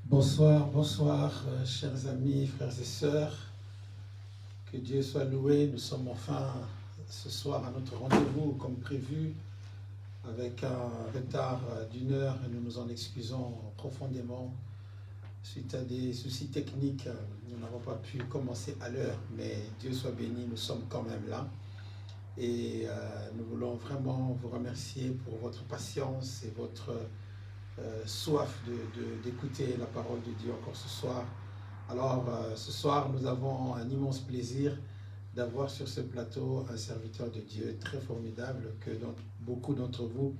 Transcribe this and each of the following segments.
Bonsoir, bonsoir, chers amis, frères et sœurs. Que Dieu soit loué. Nous sommes enfin ce soir à notre rendez-vous comme prévu, avec un retard d'une heure et nous nous en excusons profondément. Suite à des soucis techniques, nous n'avons pas pu commencer à l'heure, mais Dieu soit béni, nous sommes quand même là. Et nous voulons vraiment vous remercier pour votre patience et votre soif d'écouter la parole de Dieu encore ce soir. Alors, ce soir, nous avons un immense plaisir d'avoir sur ce plateau un serviteur de Dieu très formidable que beaucoup d'entre vous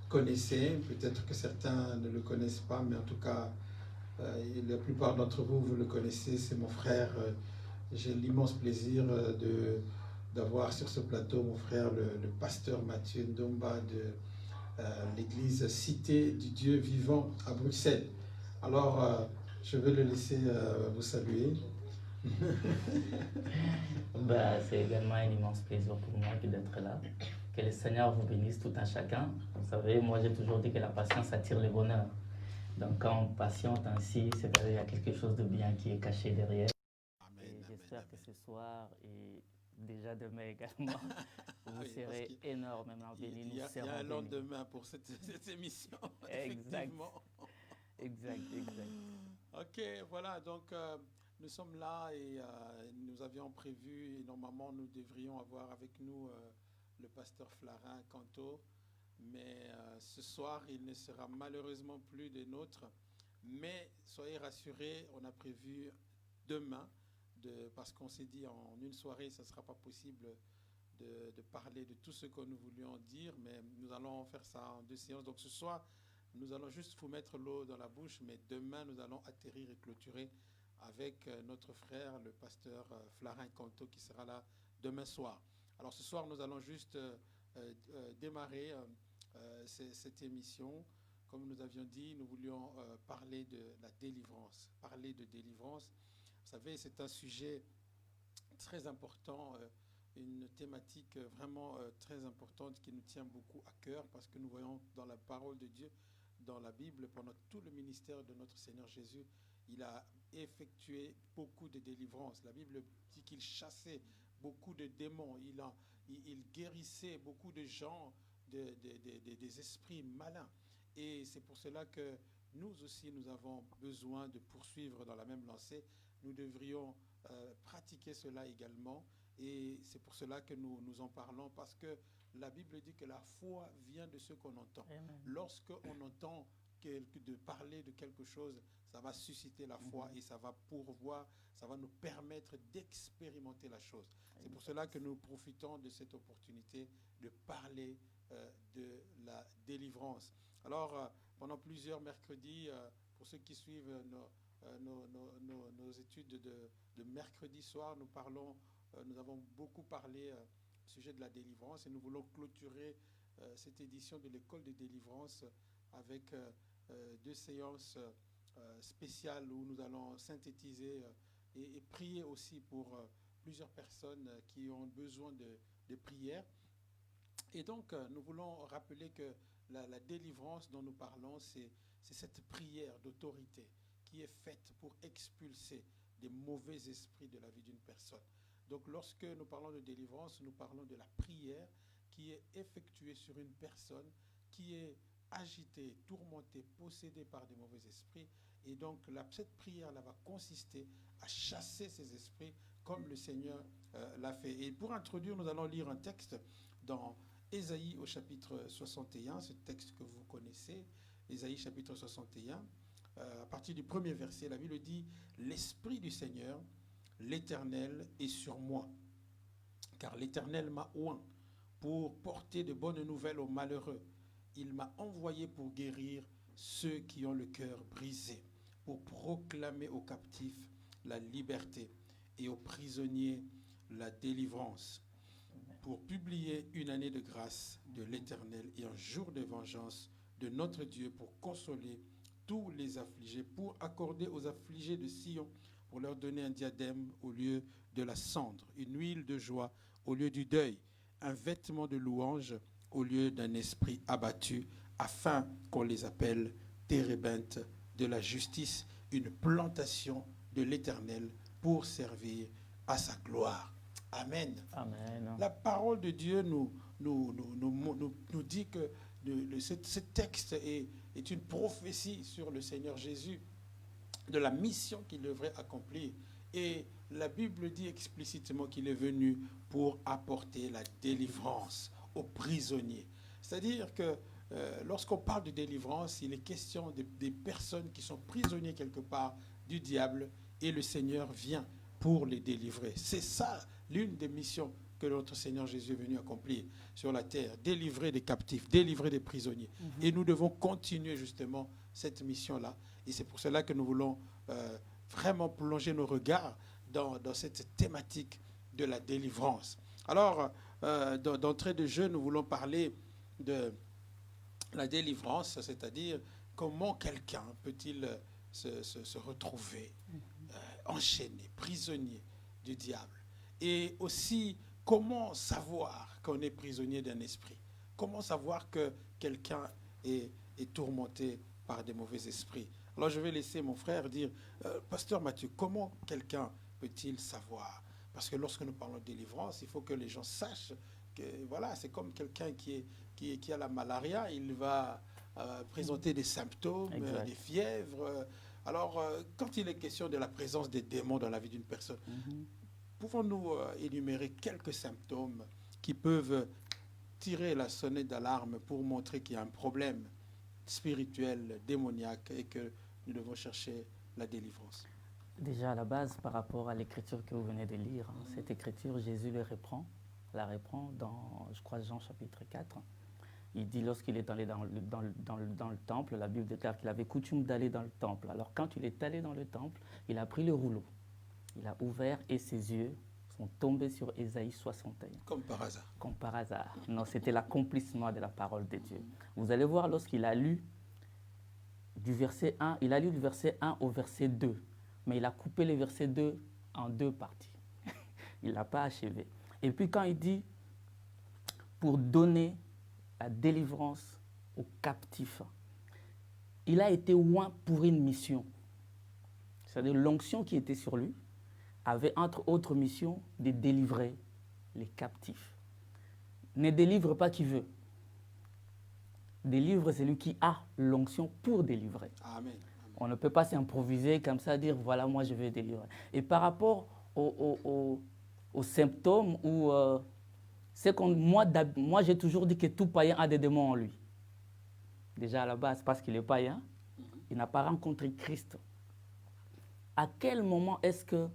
connaissez. Peut-être que certains ne le connaissent pas, mais en tout cas, la plupart d'entre vous, vous le connaissez. C'est mon frère. J'ai l'immense plaisir d'avoir sur ce plateau mon frère, le pasteur Mathieu Ndomba de l'église Cité du Dieu vivant à Bruxelles. Alors, je vais le laisser vous saluer. C'est également un immense plaisir pour moi d'être là. Que le Seigneur vous bénisse tout un chacun. Vous savez, moi j'ai toujours dit que la patience attire le bonheur. Donc quand on patiente ainsi, c'est qu'il y a quelque chose de bien qui est caché derrière. Amen, et j'espère amen, que ce soir et déjà demain également, vous oui, serez énormément bénis. Il y a un lendemain pour cette émission, effectivement. Exact. Ok, voilà, donc nous sommes là et nous avions prévu, et normalement nous devrions avoir avec nous le pasteur Flarin Canto, mais ce soir il ne sera malheureusement plus des nôtres, mais soyez rassurés, on a prévu demain, parce qu'on s'est dit en une soirée ça ne sera pas possible de parler de tout ce que nous voulions dire, mais nous allons faire ça en 2 séances. Donc ce soir, nous allons juste vous mettre l'eau dans la bouche, mais demain, nous allons atterrir et clôturer avec notre frère, le pasteur Flarin Canto, qui sera là demain soir. Alors ce soir, nous allons juste démarrer cette émission. Comme nous avions dit, nous voulions parler de la délivrance. Parler de délivrance, vous savez, c'est un sujet très important, une thématique vraiment très importante qui nous tient beaucoup à cœur parce que nous voyons dans la parole de Dieu, dans la Bible, pendant tout le ministère de notre Seigneur Jésus, il a effectué beaucoup de délivrances. La Bible dit qu'il chassait beaucoup de démons, il guérissait beaucoup de gens des esprits malins. Et c'est pour cela que nous aussi, nous avons besoin de poursuivre dans la même lancée. Nous devrions pratiquer cela également. Et c'est pour cela que nous en parlons, parce que la Bible dit que la foi vient de ce qu'on entend. Lorsqu'on entend de parler de quelque chose, ça va susciter la foi et ça va pourvoir, ça va nous permettre d'expérimenter la chose. C'est pour cela que nous profitons de cette opportunité de parler de la délivrance. Alors, pendant plusieurs mercredis, pour ceux qui suivent nos études de mercredi soir, nous avons beaucoup parlé au sujet de la délivrance et nous voulons clôturer cette édition de l'école de délivrance avec 2 séances spéciales où nous allons synthétiser et prier aussi pour plusieurs personnes qui ont besoin de prières. Et donc, nous voulons rappeler que la délivrance dont nous parlons, c'est cette prière d'autorité qui est faite pour expulser des mauvais esprits de la vie d'une personne. Donc, lorsque nous parlons de délivrance, nous parlons de la prière qui est effectuée sur une personne qui est agitée, tourmentée, possédée par des mauvais esprits. Et donc, cette prière-là va consister à chasser ces esprits comme le Seigneur l'a fait. Et pour introduire, nous allons lire un texte dans Ésaïe au chapitre 61, ce texte que vous connaissez, Ésaïe chapitre 61, à partir du premier verset, la Bible dit « L'Esprit du Seigneur, l'Éternel, est sur moi, car l'Éternel m'a oint pour porter de bonnes nouvelles aux malheureux. Il m'a envoyé pour guérir ceux qui ont le cœur brisé, pour proclamer aux captifs la liberté et aux prisonniers la délivrance, pour publier une année de grâce de l'Éternel et un jour de vengeance de notre Dieu, pour consoler tous les affligés, pour accorder aux affligés de Sion, pour leur donner un diadème au lieu de la cendre, une huile de joie au lieu du deuil, un vêtement de louange au lieu d'un esprit abattu, afin qu'on les appelle térébintes de la justice une plantation de l'Éternel pour servir à sa gloire. Amen. Amen. La parole de Dieu nous dit que ce texte est une prophétie sur le Seigneur Jésus, de la mission qu'il devrait accomplir. Et la Bible dit explicitement qu'il est venu pour apporter la délivrance aux prisonniers. C'est-à-dire que lorsqu'on parle de délivrance, il est question des personnes qui sont prisonniers quelque part du diable et le Seigneur vient pour les délivrer. C'est ça l'une des missions que notre Seigneur Jésus est venu accomplir sur la terre, délivrer des captifs, délivrer des prisonniers. Et nous devons continuer justement cette mission-là. Et c'est pour cela que nous voulons vraiment plonger nos regards dans cette thématique de la délivrance. Alors, d'entrée de jeu, nous voulons parler de la délivrance, c'est-à-dire comment quelqu'un peut-il se retrouver enchaîné, prisonnier du diable. Et aussi, comment savoir qu'on est prisonnier d'un esprit? Comment savoir que quelqu'un est tourmenté par des mauvais esprits? Alors je vais laisser mon frère dire, Pasteur Mathieu, comment quelqu'un peut-il savoir? Parce que lorsque nous parlons de délivrance, il faut que les gens sachent que voilà, c'est comme quelqu'un qui a la malaria, il va présenter des symptômes, des fièvres. Alors, quand il est question de la présence des démons dans la vie d'une personne, pouvons-nous énumérer quelques symptômes qui peuvent tirer la sonnette d'alarme pour montrer qu'il y a un problème spirituel, démoniaque, et que nous devons chercher la délivrance? Déjà, à la base, par rapport à l'écriture que vous venez de lire, cette écriture, Jésus la reprend dans, je crois, Jean chapitre 4. Il dit, lorsqu'il est allé dans le temple, la Bible déclare qu'il avait coutume d'aller dans le temple. Alors, quand il est allé dans le temple, il a pris le rouleau, il a ouvert et ses yeux sont tombés sur Ésaïe 61. Comme par hasard. Comme par hasard. Non, c'était l'accomplissement de la parole de Dieu. Vous allez voir, lorsqu'il a lu du verset 1, il a lu du verset 1 au verset 2, mais il a coupé le verset 2 en deux parties. Il ne l'a pas achevé. Et puis quand il dit, pour donner la délivrance aux captifs, il a été oint pour une mission. C'est-à-dire l'onction qui était sur lui avait entre autres missions de délivrer les captifs. Ne délivre pas qui veut. Délivre celui qui a l'onction pour délivrer. Amen. On ne peut pas s'improviser comme ça, dire voilà, moi je vais délivrer. Et par rapport aux symptômes, moi j'ai toujours dit que tout païen a des démons en lui. Déjà à la base, parce qu'il est païen, il n'a pas rencontré Christ. À quel moment est-ce que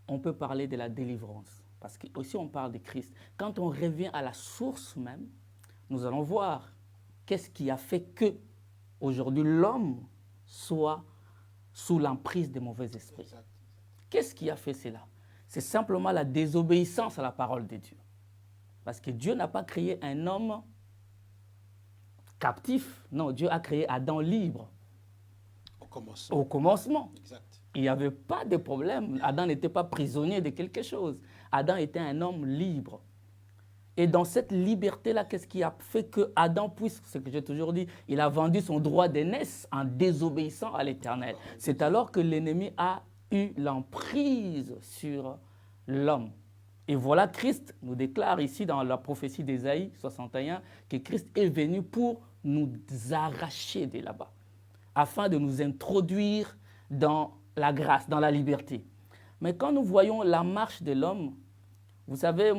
on peut parler de la délivrance? Parce que aussi on parle de Christ. Quand on revient à la source même, nous allons voir qu'est-ce qui a fait que aujourd'hui l'homme soit sous l'emprise des mauvais esprits. Qu'est-ce qui a fait cela? C'est simplement la désobéissance à la parole de Dieu. Parce que Dieu n'a pas créé un homme captif. Non, Dieu a créé Adam libre. Au commencement. Exact. Il n'y avait pas de problème. Adam n'était pas prisonnier de quelque chose. Adam était un homme libre. Et dans cette liberté-là, qu'est-ce qui a fait que Adam puisse, ce que j'ai toujours dit, il a vendu son droit d'aînesse en désobéissant à l'Éternel. C'est alors que l'ennemi a eu l'emprise sur l'homme. Et voilà, Christ nous déclare ici dans la prophétie d'Ésaïe 61 que Christ est venu pour nous arracher de là-bas, afin de nous introduire dans la grâce, dans la liberté. Mais quand nous voyons la marche de l'homme, vous savez,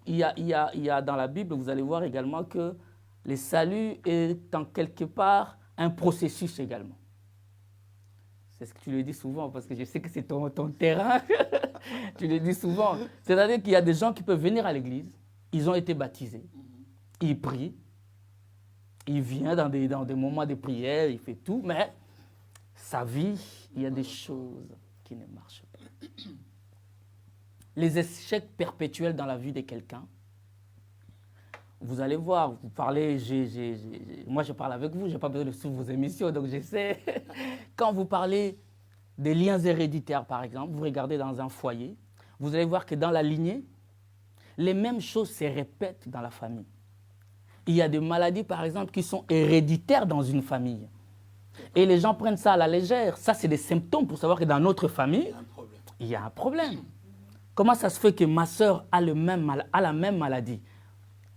il y a dans la Bible, vous allez voir également que le salut est en quelque part un processus également. C'est ce que tu le dis souvent, parce que je sais que c'est ton terrain. Tu le dis souvent. C'est-à-dire qu'il y a des gens qui peuvent venir à l'église, ils ont été baptisés, ils prient, il vient dans des moments de prière, il fait tout, mais sa vie, il y a des choses qui ne marchent pas. Les échecs perpétuels dans la vie de quelqu'un, vous allez voir, vous parlez, moi je parle avec vous, je n'ai pas besoin de suivre vos émissions, donc je sais. Quand vous parlez des liens héréditaires, par exemple, vous regardez dans un foyer, vous allez voir que dans la lignée, les mêmes choses se répètent dans la famille. Il y a des maladies, par exemple, qui sont héréditaires dans une famille. Et les gens prennent ça à la légère. Ça, c'est des symptômes pour savoir que dans notre famille, Il y a un problème. il y a un problème. Comment ça se fait que ma sœur a la même maladie?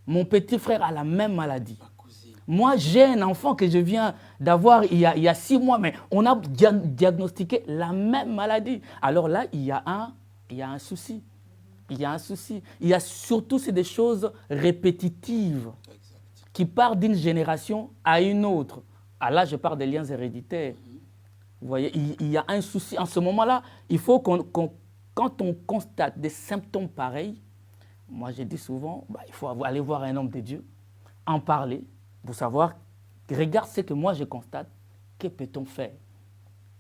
Mon petit frère a la même maladie. Ma cousine. Moi, j'ai un enfant que je viens d'avoir il y a 6 mois, mais on a diagnostiqué la même maladie. Alors là, il y a un souci. Il y a un souci. Il y a surtout, c'est des choses répétitives Exact. qui partent d'une génération à une autre. Ah là, je parle des liens héréditaires. Vous voyez, il y a un souci. En ce moment-là, il faut quand on constate des symptômes pareils, moi je dis souvent, il faut aller voir un homme de Dieu, en parler, pour savoir, regarde ce que moi je constate, que peut-on faire?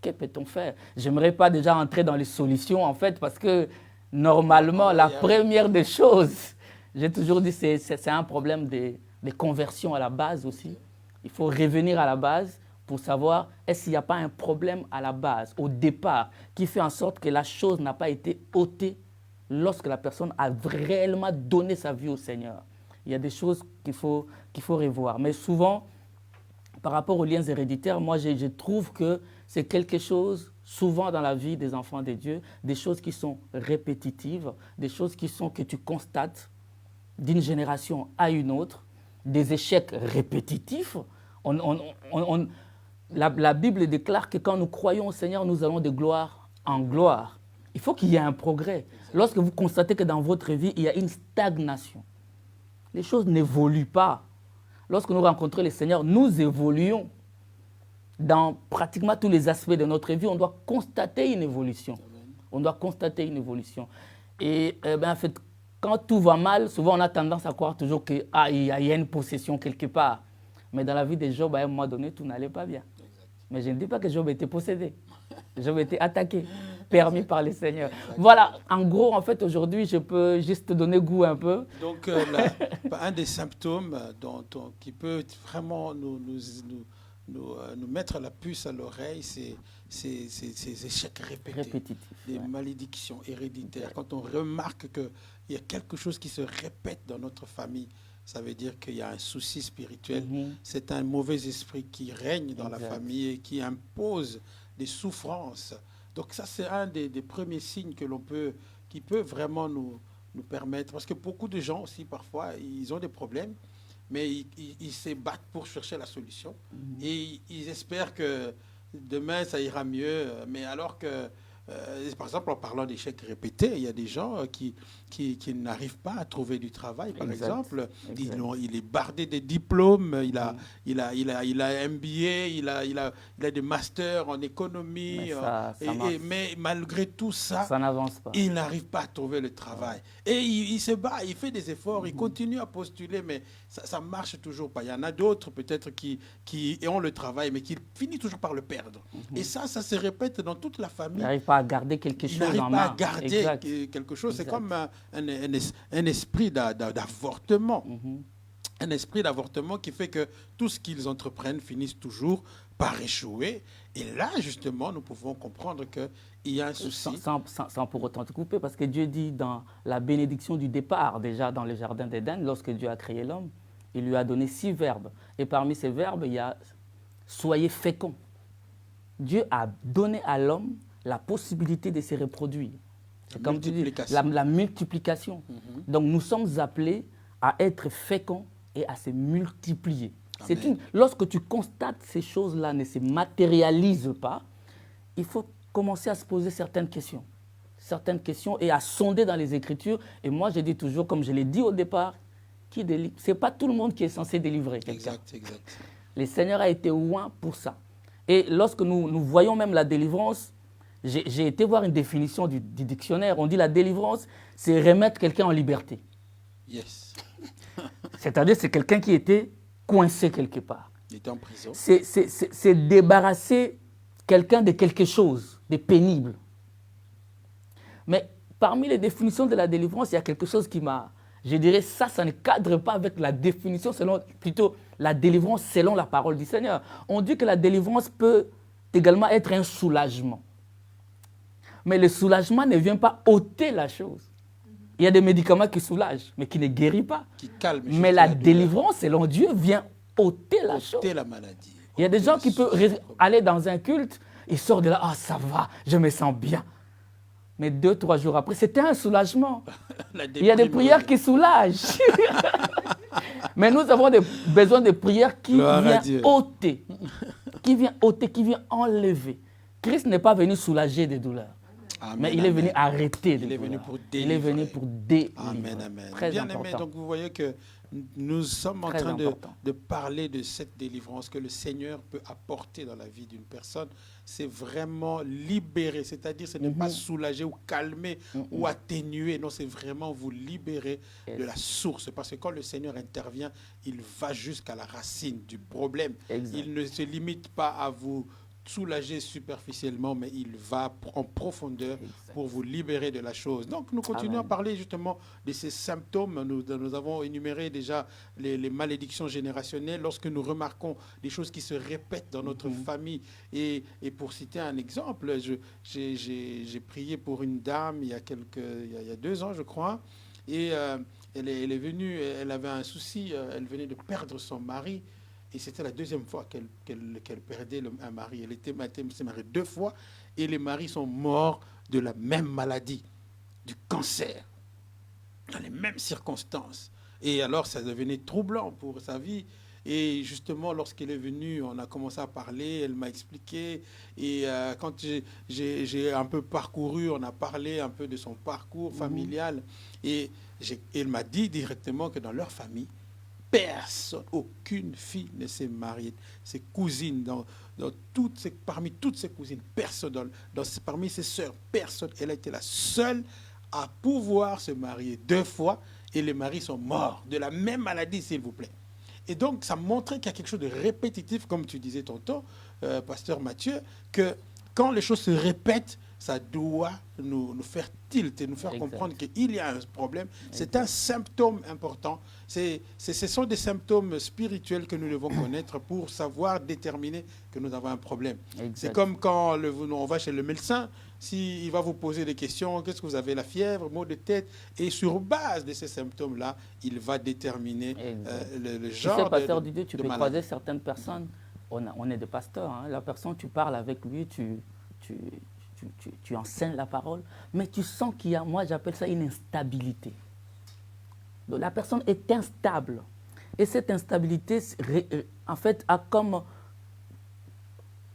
Que peut-on faire? Je n'aimerais pas déjà entrer dans les solutions, en fait, parce que normalement, la première des choses, j'ai toujours dit, c'est un problème de conversion à la base aussi. Il faut revenir à la base pour savoir est-ce qu'il n'y a pas un problème à la base, au départ, qui fait en sorte que la chose n'a pas été ôtée lorsque la personne a réellement donné sa vie au Seigneur. Il y a des choses qu'il faut revoir. Mais souvent, par rapport aux liens héréditaires, moi, je trouve que c'est quelque chose, souvent dans la vie des enfants de Dieu, des choses qui sont répétitives, des choses que tu constates d'une génération à une autre, des échecs répétitifs. La Bible déclare que quand nous croyons au Seigneur, nous allons de gloire en gloire. Il faut qu'il y ait un progrès. Lorsque vous constatez que dans votre vie, il y a une stagnation, les choses n'évoluent pas. Lorsque nous rencontrons le Seigneur, nous évoluons. Dans pratiquement tous les aspects de notre vie, on doit constater une évolution. On doit constater une évolution. Et en fait, quand tout va mal, souvent on a tendance à croire toujours qu'il y a une possession quelque part. Mais dans la vie de Job, à un moment donné, tout n'allait pas bien. Mais je ne dis pas que Job était possédé. Job était attaqué, permis par le Seigneur. Voilà, en gros, en fait, aujourd'hui, je peux juste te donner goût un peu. Donc, un des symptômes qui peut vraiment nous mettre la puce à l'oreille, c'est ces échecs répétés, des malédictions héréditaires. Quand on remarque qu'il y a quelque chose qui se répète dans notre famille, ça veut dire qu'il y a un souci spirituel. C'est un mauvais esprit qui règne dans la famille et qui impose des souffrances. Donc ça, c'est un des premiers signes qui peut vraiment nous permettre. Parce que beaucoup de gens aussi, parfois, ils ont des problèmes, mais ils se battent pour chercher la solution. Et ils espèrent que demain, ça ira mieux. Mais alors que, par exemple, en parlant d'échecs répétés, il y a des gens qui n'arrivent pas à trouver du travail, par exemple. Il est bardé des diplômes, il a un MBA, il a des masters en économie. Mais malgré tout ça n'avance pas. Il n'arrive pas à trouver le travail. Et il se bat, il fait des efforts, il continue à postuler, mais ça ne marche toujours pas. Il y en a d'autres peut-être qui ont le travail, mais qui finissent toujours par le perdre. Et ça se répète dans toute la famille. Il n'arrive pas à garder quelque chose en main. Il n'arrive pas à garder quelque chose. C'est comme un esprit d'avortement. Un esprit d'avortement qui fait que tout ce qu'ils entreprennent finissent toujours par échouer. Et là, justement, nous pouvons comprendre qu'il y a un souci. Sans pour autant te couper, parce que Dieu dit dans la bénédiction du départ, déjà dans le jardin d'Éden, lorsque Dieu a créé l'homme, il lui a donné 6 verbes. Et parmi ces verbes, il y a « soyez féconds ». Dieu a donné à l'homme la possibilité de se reproduire. Comme tu dis, la multiplication. Donc nous sommes appelés à être féconds et à se multiplier. Lorsque tu constates ces choses-là ne se matérialisent pas, il faut commencer à se poser certaines questions et à sonder dans les Écritures. Et moi, je dis toujours, comme je l'ai dit au départ, ce n'est pas tout le monde qui est censé délivrer quelqu'un. Exact. Le Seigneur a été loin pour ça. Et lorsque nous voyons même la délivrance, j'ai été voir une définition du dictionnaire. On dit la délivrance, c'est remettre quelqu'un en liberté. Yes. C'est-à-dire c'est quelqu'un qui était coincé quelque part. Il était en prison. C'est débarrasser quelqu'un de quelque chose de pénible. Mais parmi les définitions de la délivrance, il y a quelque chose qui m'a... Je dirais ça ne cadre pas avec la définition, plutôt la délivrance selon la parole du Seigneur. On dit que la délivrance peut également être un soulagement. Mais le soulagement ne vient pas ôter la chose. Il y a des médicaments qui soulagent, mais qui ne guérissent pas. Qui calment. Mais la délivrance, selon Dieu, vient ôter la chose. Ôter la maladie. Il y a des gens qui peuvent aller dans un culte, ils sortent de là, ah ça va, je me sens bien. Mais 2-3 jours après, c'était un soulagement. Il y a des prières qui soulagent. Mais nous avons besoin de prières qui viennent ôter, qui viennent enlever. Christ n'est pas venu soulager des douleurs. Amen, mais il est venu arrêter des douleurs. Il est venu pour délivrer. Amen, amen. Bien aimé, donc vous voyez que nous sommes en train de parler de cette délivrance que le Seigneur peut apporter dans la vie d'une personne. C'est vraiment libérer, c'est-à-dire ce n'est pas soulager ou calmer ou atténuer, non, c'est vraiment vous libérer de la source. Parce que quand le Seigneur intervient, il va jusqu'à la racine du problème. Exact. Il ne se limite pas à vous soulager superficiellement, mais il va en profondeur pour vous libérer de la chose. Donc, nous continuons à parler justement de ces symptômes. Nous avons énuméré déjà les malédictions générationnelles. Lorsque nous remarquons des choses qui se répètent dans notre famille, et pour citer un exemple, j'ai prié pour une dame il y a 2 ans, je crois, et elle est venue, elle avait un souci, elle venait de perdre son mari. Et c'était la 2e fois qu'elle perdait un mari. Elle s'est mariée 2 fois et les maris sont morts de la même maladie, du cancer, dans les mêmes circonstances. Et alors, ça devenait troublant pour sa vie. Et justement, lorsqu'elle est venue, on a commencé à parler, elle m'a expliqué. Et quand j'ai un peu parcouru, on a parlé un peu de son parcours familial. Et elle m'a dit directement que dans leur famille, personne, aucune fille ne s'est mariée. Ses cousines, parmi toutes ses cousines, personne, parmi ses sœurs, personne. Elle a été la seule à pouvoir se marier 2 fois et les maris sont morts de la même maladie, s'il vous plaît. Et donc, ça montrait qu'il y a quelque chose de répétitif, comme tu disais tantôt, pasteur Mathieu, que quand les choses se répètent, ça doit nous faire tilt et nous faire comprendre qu'il y a un problème. C'est un symptôme important. Ce sont des symptômes spirituels que nous devons connaître pour savoir déterminer que nous avons un problème. C'est comme quand on va chez le médecin, s'il va vous poser des questions, qu'est-ce que vous avez, la fièvre, maux de tête, et sur base de ces symptômes-là, il va déterminer le genre de maladie. Pasteur Didier, tu peux croiser certaines personnes, on est des pasteurs, hein, la personne, tu parles avec lui, tu enseignes la parole, mais tu sens qu'il y a, moi j'appelle ça une instabilité. Donc, la personne est instable. Et cette instabilité, en fait, a comme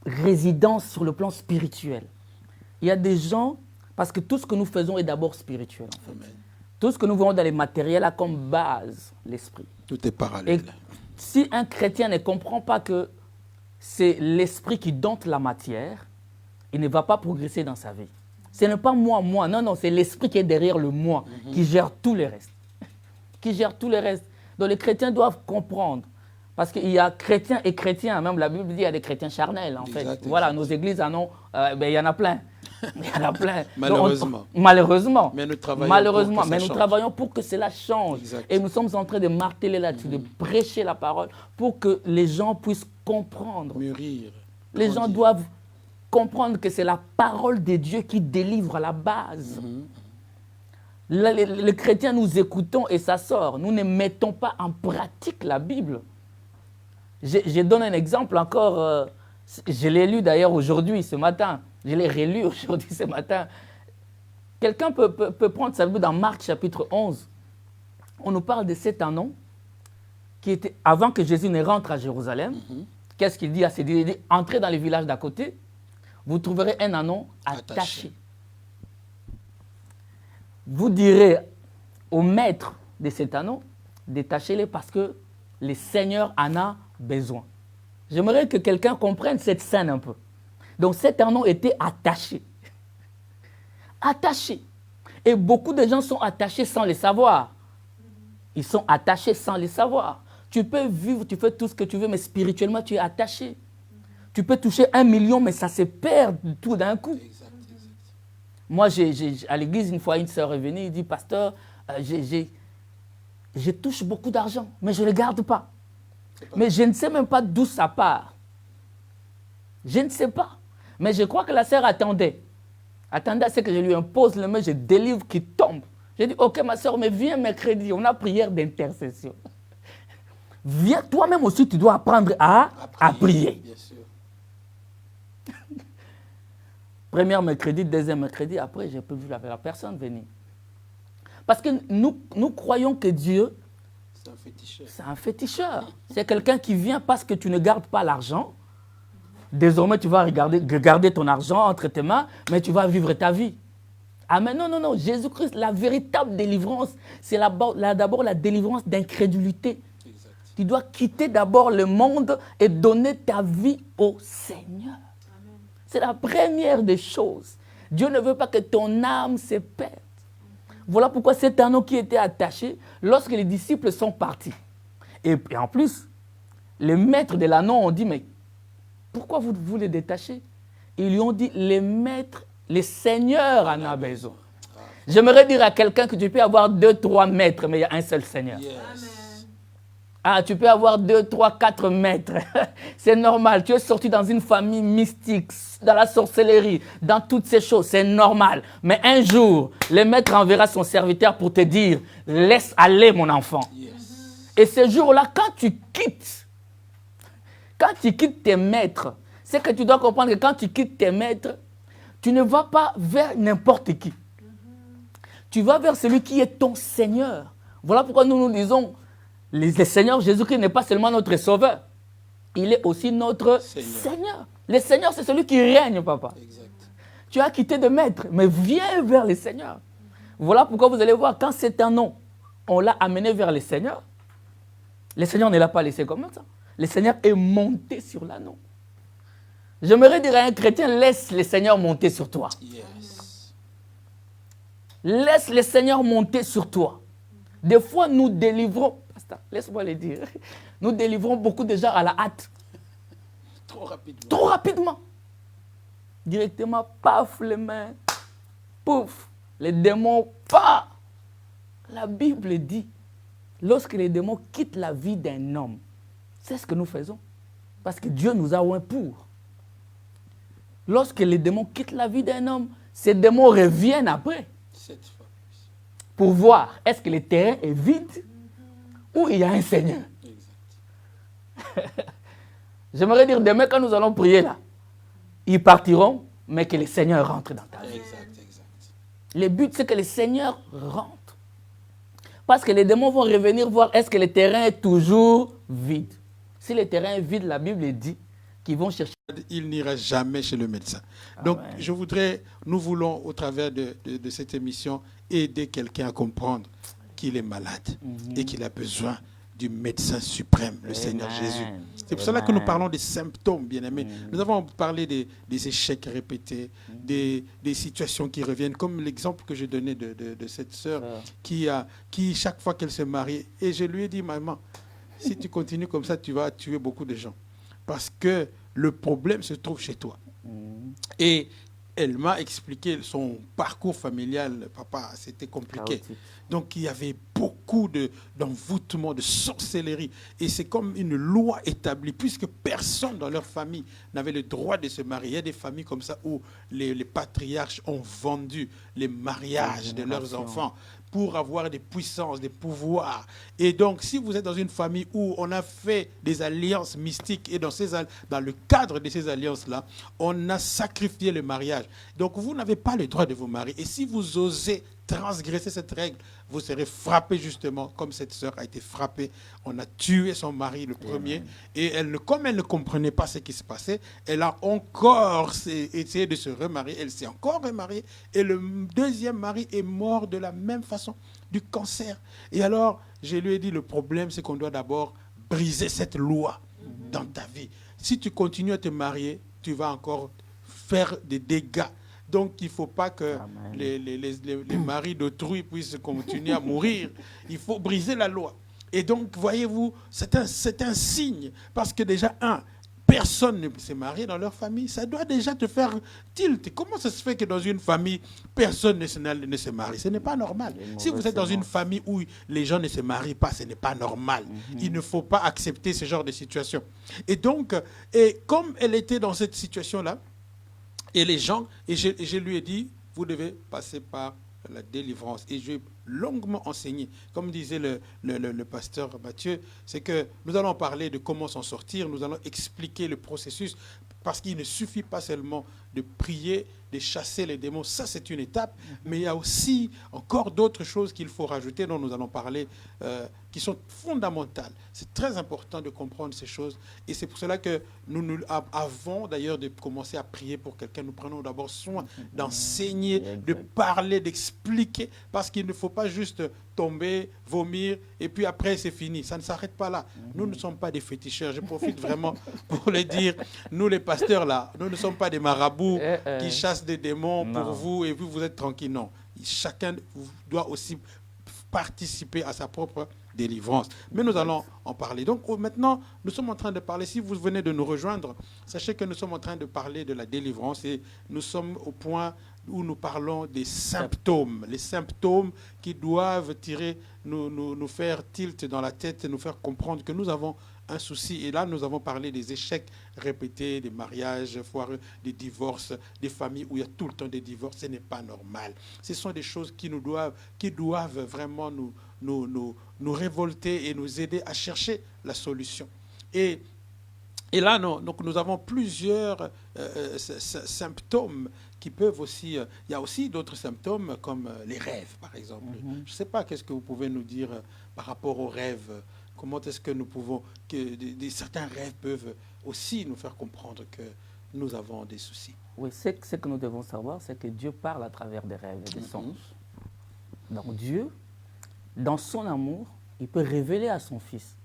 résidence sur le plan spirituel. Il y a des gens, parce que tout ce que nous faisons est d'abord spirituel, en fait. Amen. Tout ce que nous voyons dans les matériels a comme base l'esprit. Tout est parallèle. Et si un chrétien ne comprend pas que c'est l'esprit qui dompte la matière, il ne va pas progresser dans sa vie. Ce n'est pas moi, non, c'est l'esprit qui est derrière le moi, qui gère tout le reste. Qui gère tout le reste. Donc les chrétiens doivent comprendre. Parce qu'il y a chrétiens et chrétiens, même la Bible dit qu'il y a des chrétiens charnels, en fait. Voilà, nos églises en ont, il y en a plein. Il y en a plein. Malheureusement. Malheureusement. Mais nous travaillons pour que cela change. Exact. Et nous sommes en train de marteler là-dessus, de prêcher la parole pour que les gens puissent comprendre. Mûrir. Les gens doivent comprendre que c'est la parole de Dieu qui délivre à la base. Les chrétiens, nous écoutons et ça sort. Nous ne mettons pas en pratique la Bible. Je donne un exemple encore. Je l'ai lu d'ailleurs aujourd'hui, ce matin. Je l'ai relu aujourd'hui, ce matin. Quelqu'un peut prendre sa Bible dans Marc chapitre 11. On nous parle de cet anon qui était, avant que Jésus ne rentre à Jérusalem. Qu'est-ce qu'il dit à ses disciples? Il dit, entrez dans les villages d'à côté, vous trouverez un anon attaché. Vous direz au maître de cet anon, détachez-les parce que le Seigneur en a besoin. J'aimerais que quelqu'un comprenne cette scène un peu. Donc cet anon était attaché. Attaché. Et beaucoup de gens sont attachés sans le savoir. Ils sont attachés sans le savoir. Tu peux vivre, tu fais tout ce que tu veux, mais spirituellement, tu es attaché. Tu peux toucher 1 million, mais ça se perd tout d'un coup. Exact. Moi, à l'église, une fois, une sœur est venue, elle dit, pasteur, je touche beaucoup d'argent, mais je ne le garde pas. Mais je ne sais même pas d'où ça part. Je ne sais pas. Mais je crois que la sœur attendait. Attendait à ce que je lui impose le main, je délivre qui tombe. J'ai dit, ok ma sœur, mais viens mercredi, on a prière d'intercession. viens, toi-même aussi, tu dois apprendre à prier. Bien sûr. Premier mercredi, deuxième mercredi, après, j'ai plus vu la personne venir. Parce que nous croyons que Dieu, C'est un féticheur. c'est un féticheur. C'est quelqu'un qui vient parce que tu ne gardes pas l'argent. Désormais, tu vas garder ton argent entre tes mains, mais tu vas vivre ta vie. Amen. Non, non, non. Jésus-Christ, la véritable délivrance, c'est d'abord la délivrance d'incrédulité. Exact. Tu dois quitter d'abord le monde et donner ta vie au Seigneur. C'est la première des choses. Dieu ne veut pas que ton âme se perde. Voilà pourquoi cet anneau qui était attaché, lorsque les disciples sont partis. Et en plus, les maîtres de l'anneau ont dit, mais pourquoi vous voulez détacher? Ils lui ont dit, les seigneurs en ont besoin. J'aimerais dire à quelqu'un que tu peux avoir 2, 3 maîtres, mais il y a un seul Seigneur. Yes. Ah, tu peux avoir 2, 3, 4 maîtres. C'est normal. Tu es sorti dans une famille mystique, dans la sorcellerie, dans toutes ces choses. C'est normal. Mais un jour, le maître enverra son serviteur pour te dire, laisse aller mon enfant. Yes. Et ce jour-là, quand tu quittes tes maîtres, c'est que tu dois comprendre que quand tu quittes tes maîtres, tu ne vas pas vers n'importe qui. Tu vas vers celui qui est ton Seigneur. Voilà pourquoi nous disons, le Seigneur Jésus-Christ n'est pas seulement notre Sauveur. Il est aussi notre Seigneur. Le Seigneur, c'est celui qui règne, papa. Exact. Tu as quitté de maître, mais viens vers le Seigneur. Voilà pourquoi vous allez voir, quand c'est un nom, on l'a amené vers le Seigneur. Le Seigneur ne l'a pas laissé comme ça. Le Seigneur est monté sur l'anneau. J'aimerais dire à un chrétien, laisse le Seigneur monter sur toi. Yes. Laisse le Seigneur monter sur toi. Des fois, nous délivrons, laisse-moi le dire, nous délivrons beaucoup de gens à la hâte. Trop rapidement. Trop rapidement. Directement, paf, les mains, pouf, les démons, paf. La Bible dit, lorsque les démons quittent la vie d'un homme, c'est ce que nous faisons. Parce que Dieu nous a oint pour. Lorsque les démons quittent la vie d'un homme, ces démons reviennent après. 7 fois plus. Pour voir, est-ce que le terrain est vide ou il y a un Seigneur. Exact. J'aimerais dire, demain quand nous allons prier là, ils partiront, mais que le Seigneur rentre dans ta vie. Exact, exact. Le but, c'est que le Seigneur rentre. Parce que les démons vont revenir voir est-ce que le terrain est toujours vide. Si le terrain est vide, la Bible dit qu'ils vont chercher. Il n'ira jamais chez le médecin. Donc, nous voulons, au travers de cette émission, aider quelqu'un à comprendre qu'il est malade et qu'il a besoin du médecin suprême, le Seigneur Jésus. C'est pour cela que nous parlons des symptômes, bien-aimés. Nous avons parlé des échecs répétés, des situations qui reviennent, comme l'exemple que j'ai donné de cette sœur qui, chaque fois qu'elle se marie, et je lui ai dit, maman, si tu continues comme ça, tu vas tuer beaucoup de gens. Parce que le problème se trouve chez toi. Et elle m'a expliqué son parcours familial. Papa, c'était compliqué. Donc, il y avait beaucoup d'envoûtement, de sorcellerie. Et c'est comme une loi établie, puisque personne dans leur famille n'avait le droit de se marier. Il y a des familles comme ça où les patriarches ont vendu les mariages de leurs enfants pour avoir des puissances, des pouvoirs. Et donc, si vous êtes dans une famille où on a fait des alliances mystiques, et dans le cadre de ces alliances-là, on a sacrifié le mariage. Donc, vous n'avez pas le droit de vous marier. Et si vous osez transgresser cette règle, vous serez frappé justement, comme cette sœur a été frappée. On a tué son mari, le premier. Et comme elle ne comprenait pas ce qui se passait, elle a encore essayé de se remarier. Elle s'est encore remariée. Et le deuxième mari est mort de la même façon, du cancer. Et alors, je lui ai dit, le problème, c'est qu'on doit d'abord briser cette loi dans ta vie. Si tu continues à te marier, tu vas encore faire des dégâts. Donc, il ne faut pas que les maris d'autrui puissent continuer à mourir. Il faut briser la loi. Et donc, voyez-vous, c'est un signe. Parce que déjà, personne ne s'est marié dans leur famille. Ça doit déjà te faire tilt. Comment ça se fait que dans une famille, personne ne se marie? Ce n'est pas normal. Si vous êtes dans une famille où les gens ne se marient pas, ce n'est pas normal. Il ne faut pas accepter ce genre de situation. Et donc, comme elle était dans cette situation-là, et les gens, et je lui ai dit, vous devez passer par la délivrance. Et j'ai longuement enseigné, comme disait le pasteur Mathieu, c'est que nous allons parler de comment s'en sortir, nous allons expliquer le processus, parce qu'il ne suffit pas seulement de prier, de chasser les démons, ça c'est une étape, mais il y a aussi encore d'autres choses qu'il faut rajouter, dont nous allons parler, qui sont fondamentales. C'est très important de comprendre ces choses, et c'est pour cela que avant d'ailleurs de commencer à prier pour quelqu'un, nous prenons d'abord soin d'enseigner, de parler, d'expliquer, parce qu'il ne faut pas juste tomber, vomir, et puis après c'est fini. Ça ne s'arrête pas là. Nous ne sommes pas des féticheurs. Je profite vraiment pour le dire. Nous les pasteurs là, nous ne sommes pas des marabouts qui chassent des démons pour vous et vous êtes tranquille. Non. Chacun doit aussi participer à sa propre délivrance. Mais nous allons en parler. Donc maintenant, nous sommes en train de parler, si vous venez de nous rejoindre, sachez que nous sommes en train de parler de la délivrance et nous sommes au point où nous parlons des symptômes, les symptômes qui doivent nous faire tilt dans la tête, nous faire comprendre que nous avons un souci. Et là, nous avons parlé des échecs répétés, des mariages foireux, des divorces, des familles où il y a tout le temps des divorces. Ce n'est pas normal. Ce sont des choses qui doivent vraiment nous révolter et nous aider à chercher la solution. Et là, donc, nous avons plusieurs symptômes qui peuvent aussi... il y a aussi d'autres symptômes comme les rêves, par exemple. Je ne sais pas, qu'est-ce que vous pouvez nous dire par rapport aux rêves? Comment est-ce que nous pouvons... certains rêves peuvent aussi nous faire comprendre que nous avons des soucis. Oui, ce que nous devons savoir, c'est que Dieu parle à travers des rêves et des songes. Donc Dieu, dans son amour, il peut révéler à son Fils.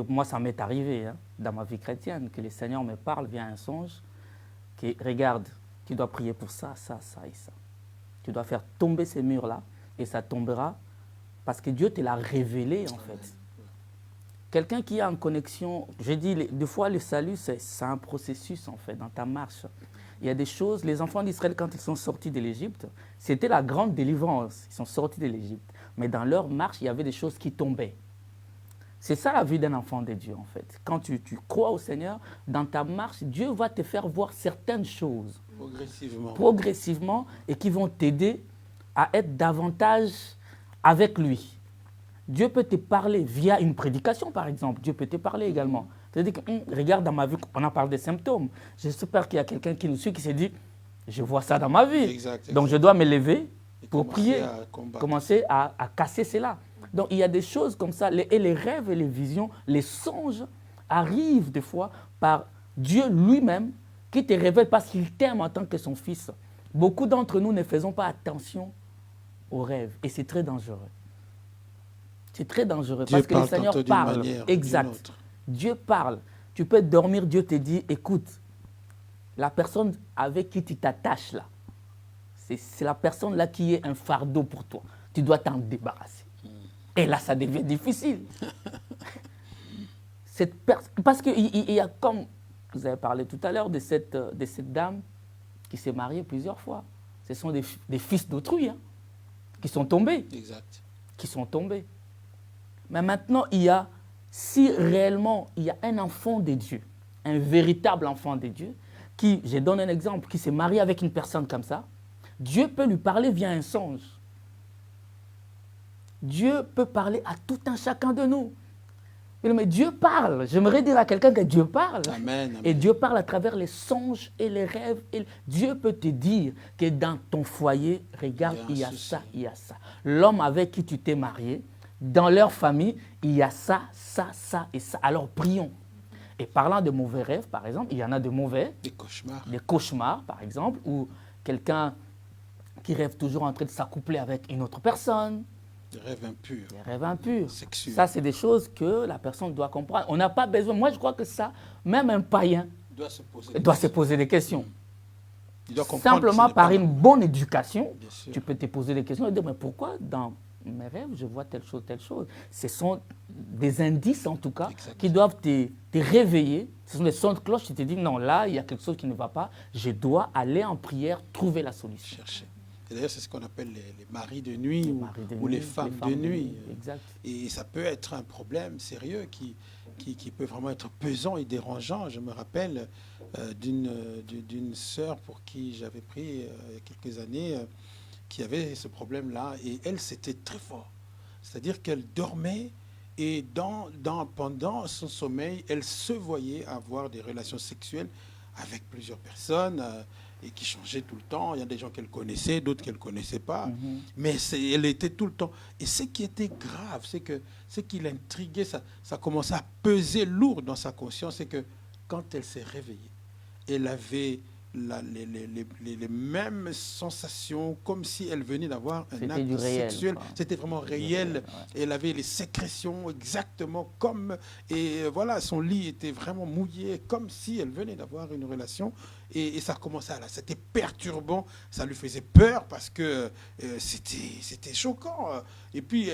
Moi, ça m'est arrivé dans ma vie chrétienne, que le Seigneur me parle via un songe, qui regarde, tu dois prier pour ça, ça, ça et ça. Tu dois faire tomber ces murs-là, et ça tombera, parce que Dieu te l'a révélé, en fait. Quelqu'un qui est en connexion, je dis, des fois, le salut, c'est un processus, en fait, dans ta marche. Il y a des choses, les enfants d'Israël, quand ils sont sortis de l'Égypte, c'était la grande délivrance. Ils sont sortis de l'Égypte. Mais dans leur marche, il y avait des choses qui tombaient. C'est ça la vie d'un enfant de Dieu, en fait. Quand tu crois au Seigneur, dans ta marche, Dieu va te faire voir certaines choses. Progressivement, et qui vont t'aider à être davantage avec lui. Dieu peut te parler via une prédication, par exemple. Dieu peut te parler également. C'est-à-dire que, regarde, dans ma vie, on en parle des symptômes. J'espère qu'il y a quelqu'un qui nous suit, qui s'est dit, je vois ça dans ma vie. Exact. Donc je dois me lever pour prier, commencer à casser cela. Donc il y a des choses comme ça, et les rêves et les visions, les songes arrivent des fois par Dieu lui-même qui te révèle parce qu'il t'aime en tant que son fils. Beaucoup d'entre nous ne faisons pas attention aux rêves et c'est très dangereux. C'est très dangereux parce que le Seigneur parle. Exact. Dieu parle. Tu peux dormir, Dieu te dit, écoute, la personne avec qui tu t'attaches là, c'est la personne là qui est un fardeau pour toi. Tu dois t'en débarrasser. Et là, ça devient difficile. Parce qu'il y a, comme vous avez parlé tout à l'heure, de cette dame qui s'est mariée plusieurs fois. Ce sont des fils d'autrui qui sont tombés. Exact. Qui sont tombés. Mais maintenant, si réellement il y a un enfant de Dieu, un véritable enfant de Dieu, qui, je donne un exemple, qui s'est marié avec une personne comme ça, Dieu peut lui parler via un songe. Dieu peut parler à tout un chacun de nous. Mais Dieu parle. J'aimerais dire à quelqu'un que Dieu parle. Amen, amen. Et Dieu parle à travers les songes et les rêves. Et Dieu peut te dire que dans ton foyer, regarde, il y a ça, il y a ça. L'homme avec qui tu t'es marié, dans leur famille, il y a ça, ça, ça et ça. Alors prions. Et parlant de mauvais rêves, par exemple, il y en a de mauvais. Des cauchemars. Des cauchemars, par exemple, ou quelqu'un qui rêve toujours en train de s'accoupler avec une autre personne. Des rêves impurs. Des rêves impurs. Sexuels. Ça, c'est des choses que la personne doit comprendre. On n'a pas besoin. Moi, je crois que ça, même un païen doit se poser des questions. Il doit simplement par une bonne éducation, tu peux te poser des questions et dire, mais pourquoi dans mes rêves, je vois telle chose, telle chose. Ce sont des indices, en tout cas, qui doivent te réveiller. Ce sont des sons de cloche qui te disent, non, là, il y a quelque chose qui ne va pas. Je dois aller en prière, trouver la solution. Chercher. Et d'ailleurs, c'est ce qu'on appelle les maris de nuit ou les femmes de nuit. Exact. Et ça peut être un problème sérieux qui peut vraiment être pesant et dérangeant. Je me rappelle d'une sœur pour qui j'avais pris il y a quelques années. qui avait ce problème-là, et elle, c'était très fort. C'est-à-dire qu'elle dormait, et pendant son sommeil, elle se voyait avoir des relations sexuelles avec plusieurs personnes, et qui changeaient tout le temps. Il y a des gens qu'elle connaissait, d'autres qu'elle ne connaissait pas. Mais elle était tout le temps. Et ce qui était grave, c'est que ce qui l'intriguait, ça commençait à peser lourd dans sa conscience, c'est que quand elle s'est réveillée, elle avait les mêmes sensations, comme si elle venait d'avoir un acte sexuel. C'était vraiment réel. Elle avait les sécrétions exactement comme... Et voilà, son lit était vraiment mouillé, comme si elle venait d'avoir une relation. Et ça commençait à... C'était perturbant, ça lui faisait peur parce que c'était choquant. Et puis,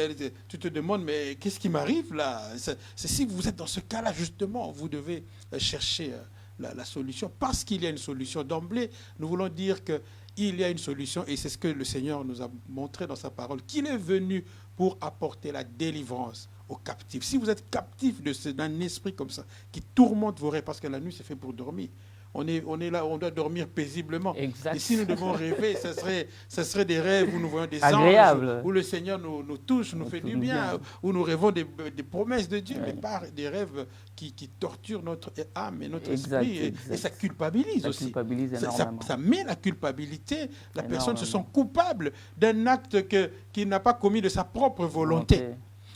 tu te demandes, mais qu'est-ce qui m'arrive là? C'est si vous êtes dans ce cas-là, justement, vous devez chercher... La solution, parce qu'il y a une solution. D'emblée, nous voulons dire qu'il y a une solution, et c'est ce que le Seigneur nous a montré dans sa parole, qu'il est venu pour apporter la délivrance aux captifs. Si vous êtes captif d'un esprit comme ça, qui tourmente vos rêves, parce que la nuit, c'est fait pour dormir. On est là, on doit dormir paisiblement. Exact. Et si nous devons rêver, ce serait des rêves où nous voyons des agréable, anges, où le Seigneur nous touche, nous fait du bien, où nous rêvons des promesses de Dieu, mais pas des rêves qui torturent notre âme et notre esprit. Et ça culpabilise aussi. Culpabilise énormément. Ça met la culpabilité. La personne se sent coupable d'un acte qu'il n'a pas commis de sa propre volonté.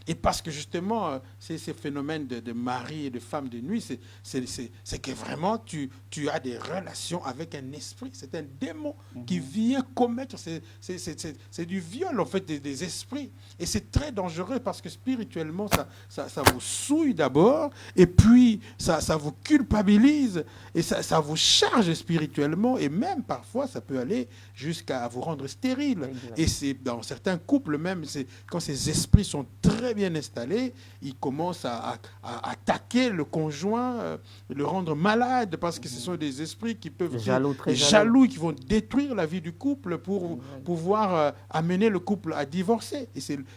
Et parce que justement, ces phénomènes de mari et de femme de nuit, c'est que vraiment tu as des relations avec un esprit. C'est un démon qui vient commettre. C'est du viol en fait des esprits. Et c'est très dangereux parce que spirituellement, ça vous souille d'abord, et puis ça vous culpabilise, et ça vous charge spirituellement, et même parfois ça peut aller jusqu'à vous rendre stérile. Et c'est dans certains couples même, quand ces esprits sont très bien installés, ils commencent à attaquer le conjoint, le rendre malade, parce que ce sont des esprits qui peuvent être jaloux, qui vont détruire la vie du couple pour pouvoir amener le couple à divorcer.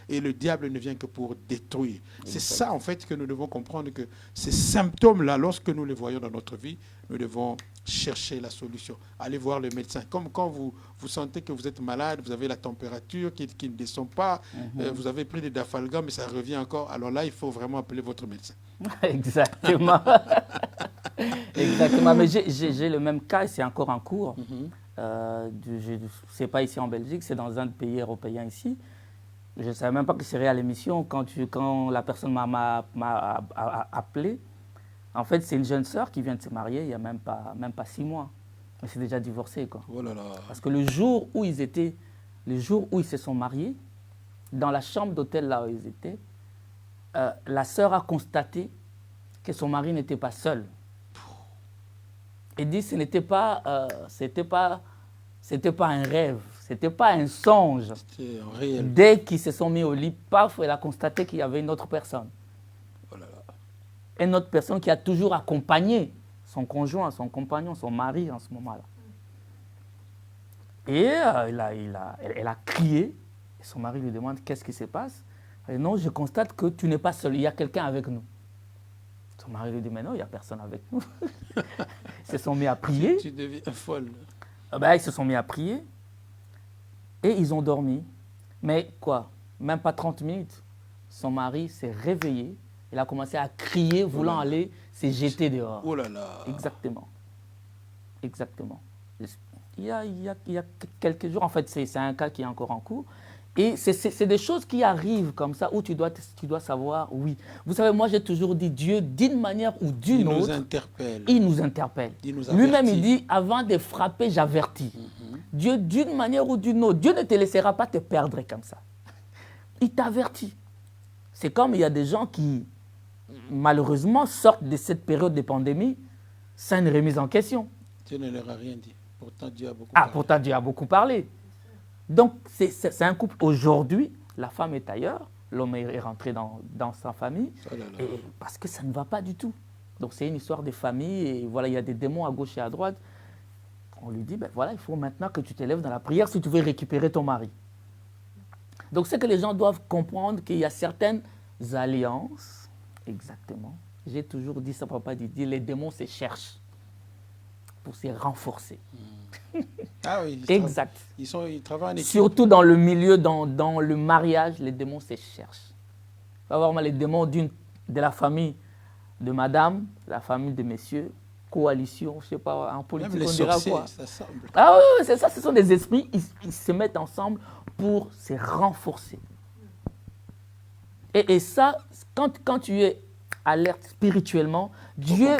Et le diable ne vient que pour détruire. C'est ça en fait que nous devons comprendre, que ces symptômes-là, lorsque nous les voyons dans notre vie, nous devons chercher la solution. Allez voir le médecin. Comme quand vous sentez que vous êtes malade, vous avez la température qui ne descend pas, vous avez pris des dafalgam, mais ça revient encore. Alors là, il faut vraiment appeler votre médecin. Exactement. Exactement. Mais j'ai le même cas, et c'est encore en cours. Ce n'est pas ici en Belgique, c'est dans un pays européen ici. Je ne savais même pas que je serais à l'émission quand la personne m'a appelé. En fait, c'est une jeune sœur qui vient de se marier il n'y a même pas 6 mois. Mais c'est déjà divorcé, quoi. Oh là là. Parce que le jour où ils se sont mariés, dans la chambre d'hôtel là où ils étaient, la sœur a constaté que son mari n'était pas seul. Et dit ce n'était pas un rêve, c'était pas un songe. C'était réel. Dès qu'ils se sont mis au lit, paf, elle a constaté qu'il y avait une autre personne. Oh là là. Une autre personne qui a toujours accompagné son conjoint, son compagnon, son mari en ce moment-là. Et elle a crié. Et son mari lui demande qu'est-ce qui se passe. Elle dit non, je constate que tu n'es pas seul, il y a quelqu'un avec nous. Son mari lui dit mais non, il n'y a personne avec nous. Ils se sont mis à prier. Tu deviens folle. Ils se sont mis à prier et ils ont dormi. Mais quoi, même pas 30 minutes, son mari s'est réveillé. Il a commencé à crier, voulant aller se jeter dehors. Oh là là. Exactement. Exactement. Il y a quelques jours, en fait, c'est un cas qui est encore en cours. Et c'est des choses qui arrivent comme ça, où tu dois savoir, oui. Vous savez, moi, j'ai toujours dit, Dieu, d'une manière ou d'une autre, il nous interpelle. Lui-même, il dit, avant de frapper, j'avertis. Dieu, d'une manière ou d'une autre, Dieu ne te laissera pas te perdre comme ça. Il t'avertit. C'est comme il y a des gens qui, malheureusement, sortent de cette période de pandémie sans une remise en question. Dieu ne leur a rien dit. Pourtant, Dieu a beaucoup parlé. Pourtant, Dieu a beaucoup parlé. Donc, c'est un couple. Aujourd'hui, la femme est ailleurs, l'homme est rentré dans sa famille, parce que ça ne va pas du tout. Donc, c'est une histoire de famille, et voilà, il y a des démons à gauche et à droite. On lui dit, voilà, il faut maintenant que tu t'élèves dans la prière si tu veux récupérer ton mari. Donc, c'est que les gens doivent comprendre qu'il y a certaines alliances, exactement. J'ai toujours dit ça, papa dit, les démons se cherchent pour se renforcer. Ah oui, Exact. Ils travaillent en équipe. Surtout dans le milieu, dans le mariage, les démons se cherchent. Il va y avoir les démons de la famille de madame, la famille de messieurs, coalition, je ne sais pas, en politique, Même les on dira sorciers, quoi. ça semble. Ah oui, c'est ça, ce sont des esprits, ils se mettent ensemble pour se renforcer. Et ça, quand tu es alerte spirituellement, Dieu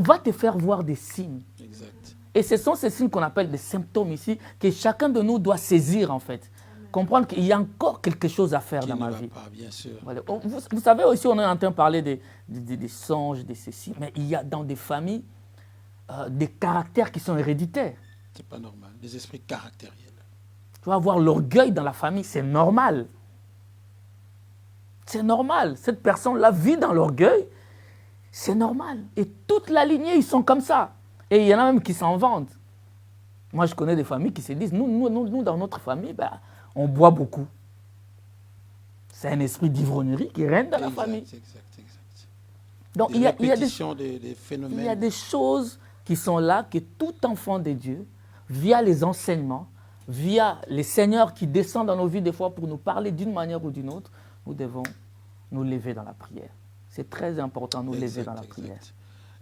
va te faire voir des signes. Exact. Et ce sont ces signes qu'on appelle des symptômes ici, que chacun de nous doit saisir en fait. Comprendre qu'il y a encore quelque chose à faire dans ma vie. Pas, bien sûr. Voilà. Vous savez aussi, on est en train de parler des songes, des ceci, mais il y a dans des familles des caractères qui sont héréditaires. C'est pas normal, des esprits caractériels. Tu vas avoir l'orgueil dans la famille, c'est normal. C'est normal. Cette personne-là vit dans l'orgueil, c'est normal. Et toute la lignée, ils sont comme ça. Et il y en a même qui s'en vantent. Moi, je connais des familles qui se disent, nous dans notre famille, on boit beaucoup. C'est un esprit d'ivrognerie qui règne dans la famille. Exact. Donc, il y a des phénomènes. Il y a des choses qui sont là que tout enfant de Dieu, via les enseignements, via les seigneurs qui descendent dans nos vies des fois pour nous parler d'une manière ou d'une autre, nous devons nous lever dans la prière. C'est très important de nous lever dans la prière.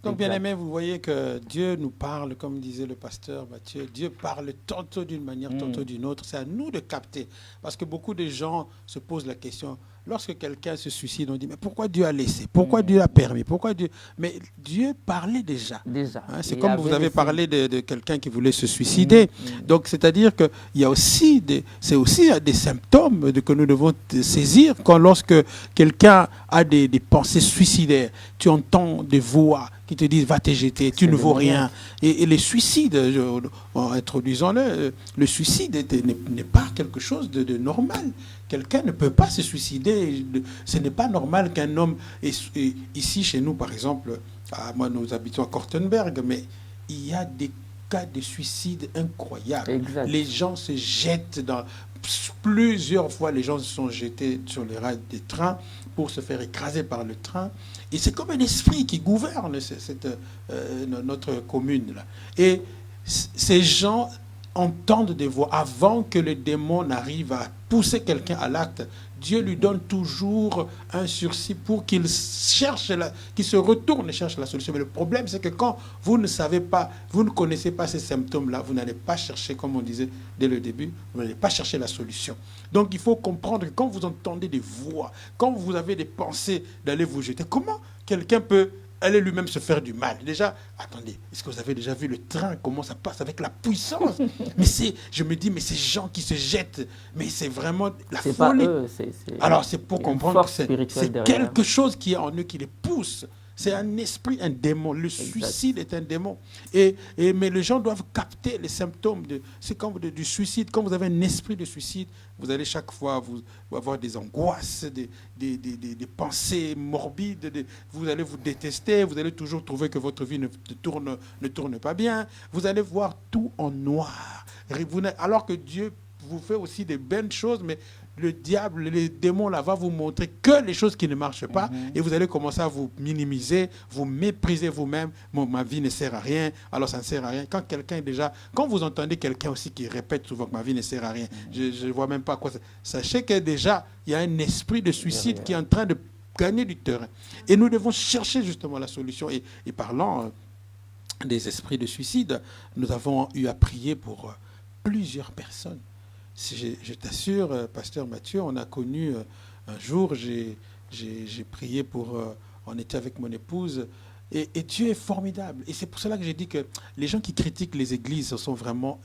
Donc, bien aimé, vous voyez que Dieu nous parle, comme disait le pasteur Mathieu, Dieu parle tantôt d'une manière, tantôt d'une autre. C'est à nous de capter. Parce que beaucoup de gens se posent la question, lorsque quelqu'un se suicide, on dit, mais pourquoi Dieu a laissé? Pourquoi Dieu a permis? Pourquoi Dieu... Mais Dieu parlait déjà. Hein, c'est comme vous avez parlé de quelqu'un qui voulait se suicider. Donc, c'est-à-dire que il y a aussi c'est aussi des symptômes que nous devons saisir quand lorsque quelqu'un a des pensées suicidaires, tu entends des voix qui te disent va te jeter, tu ne vaux rien. Et les suicides, introduisons-le, le suicide n'est pas quelque chose de normal. Quelqu'un ne peut pas se suicider. Ce n'est pas normal qu'un homme, ici chez nous par exemple, moi nous habitons à Kortenberg, mais il y a des cas de suicide incroyables. Exact. Les gens se jettent dans... Plusieurs fois, les gens se sont jetés sur les rails des trains pour se faire écraser par le train. Et c'est comme un esprit qui gouverne notre commune, là. Et ces gens entendent des voix. Avant que le démon n'arrive à pousser quelqu'un à l'acte, Dieu lui donne toujours un sursis pour qu'il cherche, qu'il se retourne et cherche la solution. Mais le problème, c'est que quand vous ne savez pas, vous ne connaissez pas ces symptômes-là, vous n'allez pas chercher, comme on disait dès le début, vous n'allez pas chercher la solution. Donc il faut comprendre que quand vous entendez des voix, quand vous avez des pensées d'aller vous jeter, comment quelqu'un peut aller lui-même se faire du mal? Déjà, attendez, est-ce que vous avez déjà vu le train, comment ça passe avec la puissance? Mais je me dis, mais ces gens qui se jettent, mais c'est vraiment la folie. Pas eux, alors c'est pour comprendre que c'est quelque chose qui est en eux qui les pousse. C'est un esprit, un démon. Le suicide est un démon. Mais les gens doivent capter les symptômes. C'est comme du suicide. Quand vous avez un esprit de suicide, vous allez chaque fois vous avoir des angoisses, des pensées morbides. Vous allez vous détester. Vous allez toujours trouver que votre vie ne tourne pas bien. Vous allez voir tout en noir. Alors que Dieu vous fait aussi des belles choses, mais le diable, les démons là, va vous montrer que les choses qui ne marchent pas, et vous allez commencer à vous minimiser, vous mépriser vous-même. Ma vie ne sert à rien, alors ça ne sert à rien. Quand vous entendez quelqu'un aussi qui répète souvent que ma vie ne sert à rien, je ne vois même pas quoi. Sachez que déjà, il y a un esprit de suicide qui est en train de gagner du terrain. Et nous devons chercher justement la solution. Et parlant des esprits de suicide, nous avons eu à prier pour plusieurs personnes. Je t'assure, pasteur Mathieu, on a connu un jour, j'ai prié pour... on était avec mon épouse, et Dieu est formidable. Et c'est pour cela que j'ai dit que les gens qui critiquent les églises sont vraiment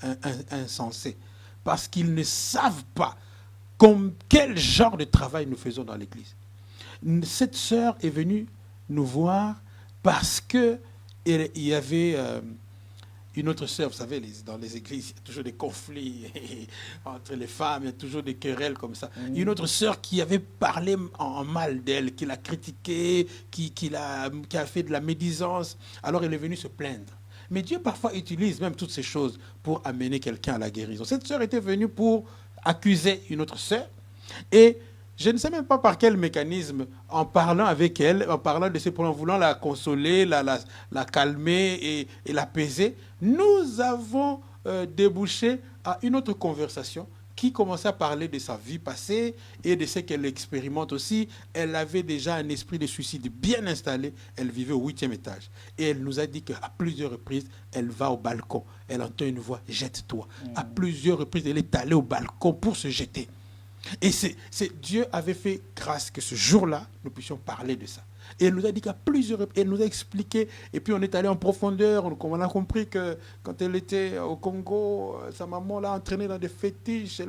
insensés. Parce qu'ils ne savent pas quel genre de travail nous faisons dans l'église. Cette sœur est venue nous voir parce qu'il y avait... une autre sœur, vous savez, dans les églises, il y a toujours des conflits entre les femmes, il y a toujours des querelles comme ça. Une autre sœur qui avait parlé en mal d'elle, qui l'a critiquée, qui a fait de la médisance. Alors elle est venue se plaindre. Mais Dieu parfois utilise même toutes ces choses pour amener quelqu'un à la guérison. Cette sœur était venue pour accuser une autre sœur. Et je ne sais même pas par quel mécanisme, en parlant avec elle, en parlant de ses problèmes, en voulant la consoler, la calmer et l'apaiser, nous avons débouché à une autre conversation qui commençait à parler de sa vie passée et de ce qu'elle expérimente aussi. Elle avait déjà un esprit de suicide bien installé. Elle vivait au 8e étage. Et elle nous a dit qu'à plusieurs reprises, elle va au balcon. Elle entend une voix, jette-toi. À plusieurs reprises, elle est allée au balcon pour se jeter. Et Dieu avait fait grâce que ce jour-là, nous puissions parler de ça. Et elle nous a dit qu'à plusieurs reprises, elle nous a expliqué, et puis on est allé en profondeur, on a compris que quand elle était au Congo, sa maman l'a entraînée dans des fétiches,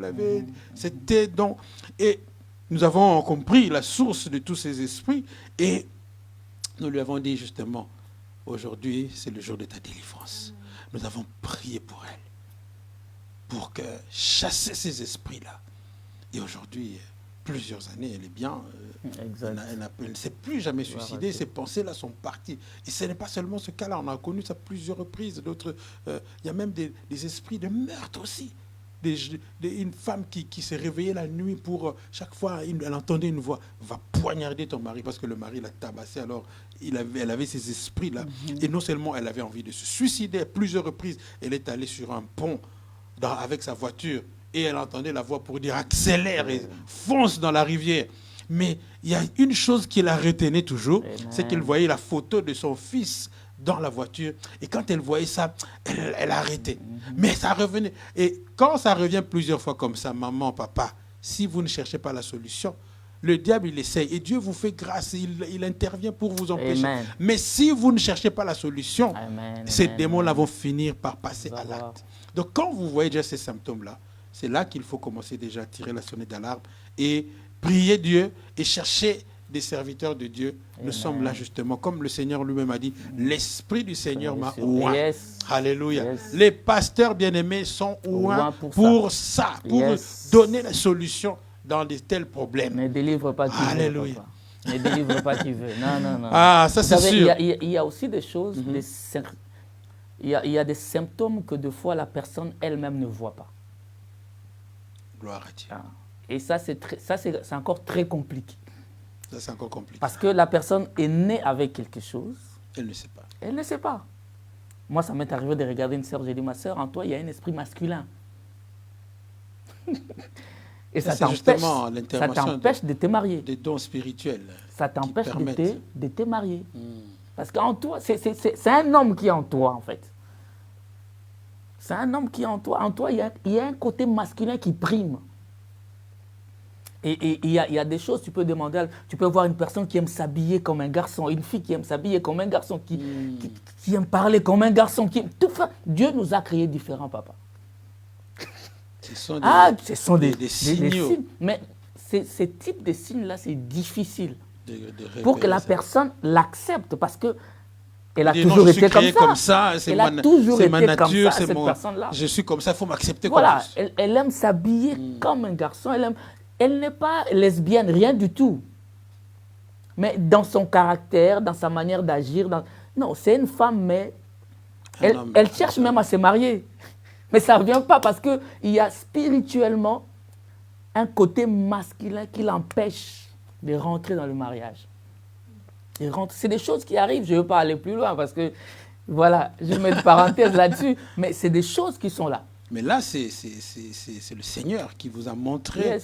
c'était donc... Et nous avons compris la source de tous ces esprits, et nous lui avons dit justement, aujourd'hui, c'est le jour de ta délivrance. Nous avons prié pour elle, pour que chasser ces esprits-là. Et aujourd'hui, plusieurs années, elle est bien. Elle ne s'est plus jamais suicidée. Ses pensées-là sont parties. Et ce n'est pas seulement ce cas-là. On a connu ça plusieurs reprises. Il y a même des esprits de meurtre aussi. Une femme qui s'est réveillée la nuit pour... chaque fois, elle entendait une voix. Va poignarder ton mari parce que le mari l'a tabassé. Alors, elle avait ces esprits-là. Et non seulement elle avait envie de se suicider à plusieurs reprises, elle est allée sur un pont avec sa voiture. Et elle entendait la voix pour dire accélère et fonce dans la rivière. Mais il y a une chose qui la retenait toujours, c'est qu'elle voyait la photo de son fils dans la voiture. Et quand elle voyait ça, elle arrêtait. Mais ça revenait. Et quand ça revient plusieurs fois comme ça, maman, papa, si vous ne cherchez pas la solution, le diable, il essaye. Et Dieu vous fait grâce. Il intervient pour vous empêcher. Amen. Mais si vous ne cherchez pas la solution, ces démons-là vont finir par passer à l'acte. Donc quand vous voyez déjà ces symptômes-là, c'est là qu'il faut commencer déjà à tirer la sonnette d'alarme et prier Dieu et chercher des serviteurs de Dieu. Nous sommes là justement, comme le Seigneur lui-même a dit, l'Esprit du Seigneur m'a oint. Alléluia. Les pasteurs bien-aimés sont oints pour ça, pour donner la solution dans de tels problèmes. Ne délivre pas qui veut. Ne délivre pas qui veut. Non. Ah, ça c'est sûr. Il y a aussi des choses, il y a des symptômes que des fois la personne elle-même ne voit pas. Gloire à Dieu. Et ça, c'est encore très compliqué. Ça, c'est encore compliqué. Parce que la personne est née avec quelque chose. Elle ne sait pas. Elle ne sait pas. Moi, ça m'est arrivé de regarder une sœur. J'ai dit, ma sœur, en toi, il y a un esprit masculin. Et ça t'empêche de te marier. Des dons spirituels. Ça t'empêche de te marier. Parce qu'en toi, c'est un homme qui est en toi, en fait. C'est un homme qui est en toi. En toi, il y a un côté masculin qui prime. Et il y a des choses, tu peux demander, tu peux voir une personne qui aime s'habiller comme un garçon, une fille qui aime s'habiller comme un garçon, qui aime parler comme un garçon. Dieu nous a créés différents, papa. Ce sont des signes. Mais ces types de signes-là, c'est difficile. Pour que la personne l'accepte, parce que elle a toujours été comme ça. Elle a toujours été comme ça, cette personne-là. Je suis comme ça, il faut m'accepter comme ça. Elle aime s'habiller comme un garçon. Elle n'est pas lesbienne, rien du tout. Mais dans son caractère, dans sa manière d'agir. Non, c'est une femme, mais elle cherche même à se marier. Mais ça ne revient pas parce qu'il y a spirituellement un côté masculin qui l'empêche de rentrer dans le mariage. C'est des choses qui arrivent, je ne veux pas aller plus loin parce que, voilà, je mets une parenthèse là-dessus, mais c'est des choses qui sont là. Mais là, c'est le Seigneur qui vous a montré,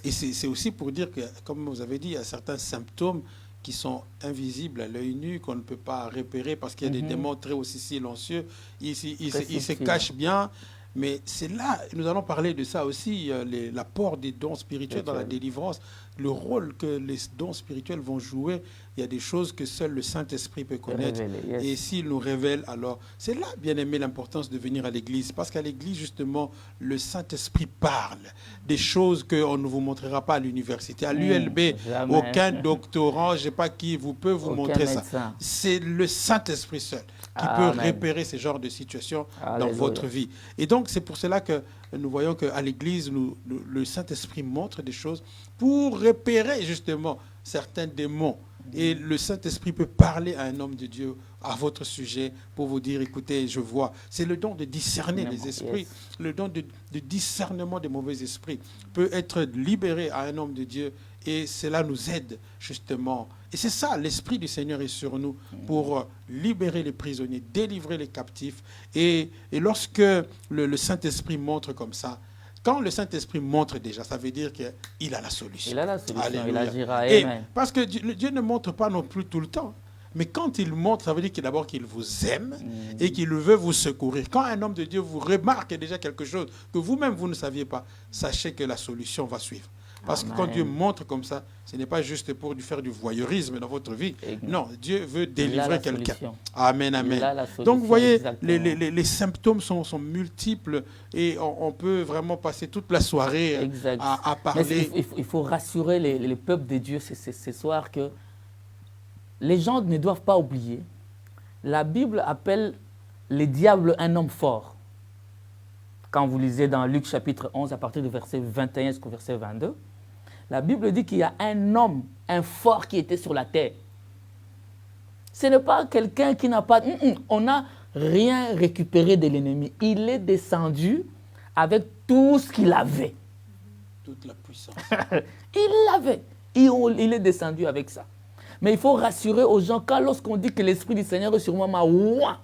et c'est aussi pour dire que, comme vous avez dit, il y a certains symptômes qui sont invisibles à l'œil nu, qu'on ne peut pas repérer parce qu'il y a des démons très aussi silencieux, ils se cachent bien. Mais c'est là, nous allons parler de ça aussi, l'apport des dons spirituels dans la délivrance, le rôle que les dons spirituels vont jouer. Il y a des choses que seul le Saint-Esprit peut connaître. Et s'il nous révèle, alors, c'est là, bien aimé, l'importance de venir à l'église. Parce qu'à l'église, justement, le Saint-Esprit parle des choses qu'on ne vous montrera pas à l'université. À l'ULB, aucun doctorant, je ne sais pas qui peut vous montrer ça. C'est le Saint-Esprit seul qui peut repérer ce genre de situation dans votre vie. Et donc, c'est pour cela que nous voyons qu'à l'église, le Saint-Esprit montre des choses pour repérer justement certains démons Et le Saint-Esprit peut parler à un homme de Dieu à votre sujet pour vous dire, écoutez, je vois. C'est le don de discerner les esprits. Le don de discernement des mauvais esprits peut être libéré à un homme de Dieu et cela nous aide justement. Et c'est ça, l'Esprit du Seigneur est sur nous pour libérer les prisonniers, délivrer les captifs. Et lorsque le Saint-Esprit montre comme ça, quand le Saint-Esprit montre déjà, ça veut dire qu'il a la solution. Il a la solution, Alléluia. il agira. Et Amen. parce que Dieu ne montre pas non plus tout le temps. Mais quand il montre, ça veut dire d'abord qu'il vous aime et qu'il veut vous secourir. Quand un homme de Dieu vous remarque déjà quelque chose que vous-même vous ne saviez pas, sachez que la solution va suivre. Parce que quand Dieu montre comme ça, ce n'est pas juste pour faire du voyeurisme dans votre vie. Non, Dieu veut délivrer quelqu'un. Amen, amen. Donc vous voyez, les symptômes sont multiples et on peut vraiment passer toute la soirée à parler. Mais il faut rassurer les peuples de Dieu ce soir que les gens ne doivent pas oublier. La Bible appelle le diable un homme fort. Quand vous lisez dans Luc chapitre 11, à partir du verset 21 jusqu'au verset 22, la Bible dit qu'il y a un homme, un fort qui était sur la terre. Ce n'est pas quelqu'un qui n'a pas... On n'a rien récupéré de l'ennemi. Il est descendu avec tout ce qu'il avait. Toute la puissance. Il l'avait. Il est descendu avec ça. Mais il faut rassurer aux gens, lorsqu'on dit que l'Esprit du Seigneur est sur moi,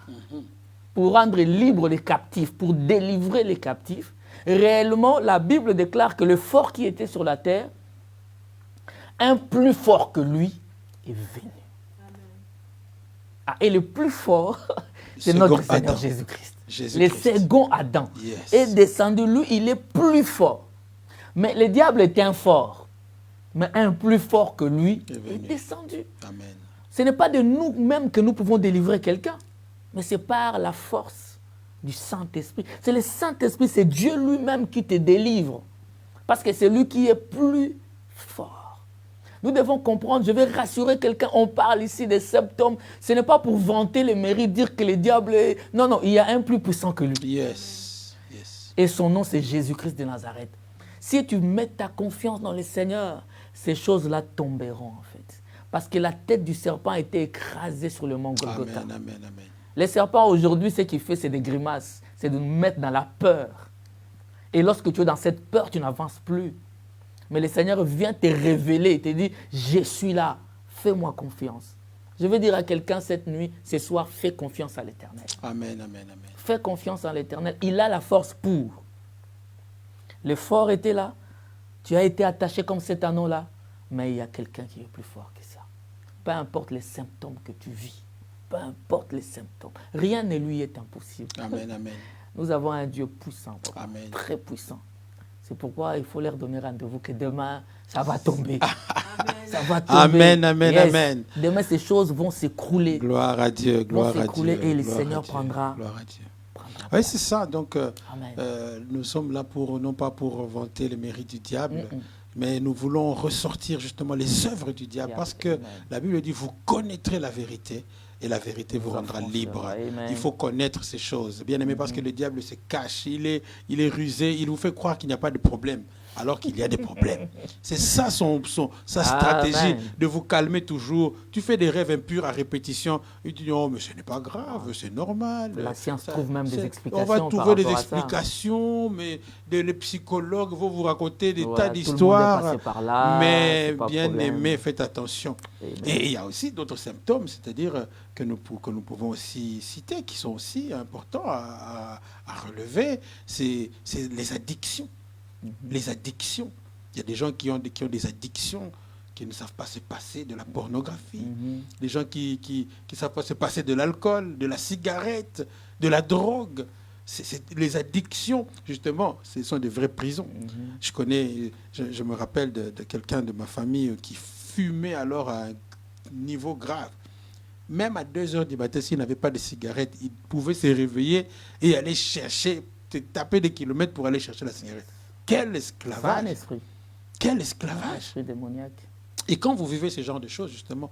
pour rendre libres les captifs, pour délivrer les captifs, réellement, la Bible déclare que le fort qui était sur la terre, un plus fort que lui est venu. Et le plus fort, c'est notre Seigneur Jésus-Christ. Le second Adam est descendu. Lui, il est plus fort. Mais le diable est un fort. Mais un plus fort que lui est descendu. Amen. Ce n'est pas de nous-mêmes que nous pouvons délivrer quelqu'un, mais c'est par la force du Saint-Esprit. C'est le Saint-Esprit, c'est Dieu lui-même qui te délivre. Parce que c'est lui qui est plus fort. Nous devons comprendre, je vais rassurer quelqu'un, on parle ici des symptômes. Ce n'est pas pour vanter les mérites, dire que le diable est... Non, non, il y a un plus puissant que lui. Yes. Et son nom, c'est Jésus-Christ de Nazareth. Si tu mets ta confiance dans le Seigneur, ces choses-là tomberont en fait. Parce que la tête du serpent a été écrasée sur le mont Golgotha. Amen, amen, amen. Le serpent aujourd'hui, ce qu'il fait, c'est des grimaces. C'est de nous mettre dans la peur. Et lorsque tu es dans cette peur, tu n'avances plus. Mais le Seigneur vient te révéler et te dit, je suis là, fais-moi confiance. Je veux dire à quelqu'un cette nuit, ce soir, fais confiance à l'Éternel. Amen, amen, amen. Fais confiance en l'Éternel. Il a la force pour. Le fort était là. Tu as été attaché comme cet anneau-là. Mais il y a quelqu'un qui est plus fort que ça. Peu importe les symptômes que tu vis. Peu importe les symptômes. Rien ne lui est impossible. Amen, amen. Nous avons un Dieu puissant. Amen. Très puissant. C'est pourquoi il faut leur donner rendez-vous que demain, ça va tomber. Ça va tomber. Amen, amen, amen. Demain, ces choses vont s'écrouler. Gloire à Dieu, gloire à Dieu. Et le Seigneur prendra. Gloire à Dieu. Oui, c'est ça. Donc, nous sommes là non pas pour vanter les mérites du diable, mais nous voulons ressortir justement les œuvres du diable. Parce que la Bible dit, vous connaîtrez la vérité et la vérité vous rendra libre. Amen. Il faut connaître ces choses. Bien aimé, parce que le diable se cache, il est rusé, il vous fait croire qu'il n'y a pas de problème, alors qu'il y a des problèmes. C'est ça sa stratégie, de vous calmer toujours. Tu fais des rêves impurs à répétition, et tu dis, oh, mais ce n'est pas grave, c'est normal. La science trouve même des explications. On va trouver des explications, mais les psychologues vont vous raconter des tas d'histoires. Mais bien aimé, faites attention. Et il y a aussi d'autres symptômes, c'est-à-dire que nous pouvons aussi citer, qui sont aussi importants à relever, c'est les addictions. Les addictions. Il y a des gens qui ont des addictions, qui ne savent pas se passer de la pornographie. Des gens qui ne savent pas se passer de l'alcool, de la cigarette, de la drogue. Les addictions, justement, ce sont des vraies prisons. Je me rappelle de quelqu'un de ma famille qui fumait alors à un niveau grave. Même à 2 heures du matin, s'il n'avait pas de cigarette, il pouvait se réveiller et aller chercher, taper des kilomètres pour aller chercher la cigarette. Quel esclavage! Quel esclavage! Esprit démoniaque. Et quand vous vivez ce genre de choses, justement,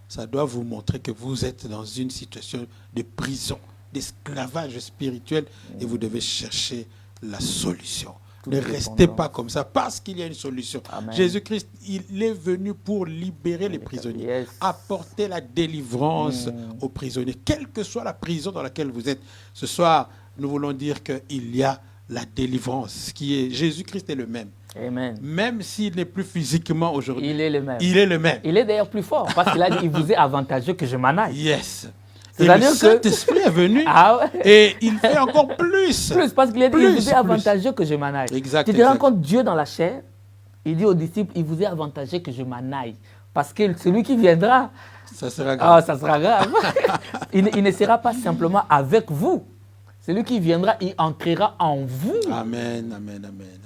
ça doit vous montrer que vous êtes dans une situation de prison, d'esclavage spirituel, et vous devez chercher la solution. Ne restez pas comme ça parce qu'il y a une solution. Jésus-Christ, il est venu pour libérer les prisonniers, apporter la délivrance aux prisonniers, quelle que soit la prison dans laquelle vous êtes. Ce soir, nous voulons dire qu'il y a la délivrance, qui est Jésus-Christ est le même. Amen. Même s'il n'est plus physiquement aujourd'hui, il est le même. Il est le même. Il est d'ailleurs plus fort parce qu'il a dit il vous est avantageux que je m'en aille. Yes. Et le Saint-Esprit est venu et il fait encore plus. Plus parce qu'il a dit il vous est avantageux que je m'en aille. Exact. Tu te rends compte, Dieu dans la chair, il dit aux disciples il vous est avantageux que je m'en aille. Parce que celui qui viendra, ça sera grave. Ça sera grave. il ne sera pas simplement avec vous. Celui qui viendra, il entrera en vous. Amen, amen, amen, amen.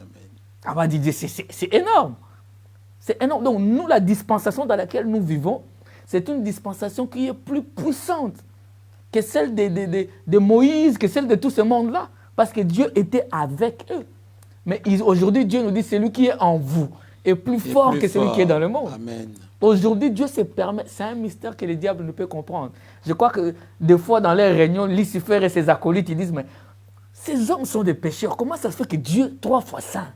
Ah bah Didier, c'est énorme. C'est énorme. Donc nous, la dispensation dans laquelle nous vivons, c'est une dispensation qui est plus puissante que celle de Moïse, que celle de tout ce monde-là. Parce que Dieu était avec eux. Mais aujourd'hui, Dieu nous dit, celui qui est en vous est plus fort que celui qui est dans le monde. Amen. Aujourd'hui, Dieu se permet, c'est un mystère que le diable ne peut comprendre. Je crois que des fois, dans les réunions, Lucifer et ses acolytes, ils disent, mais ces hommes sont des pécheurs. Comment ça se fait que Dieu, 3 fois saint?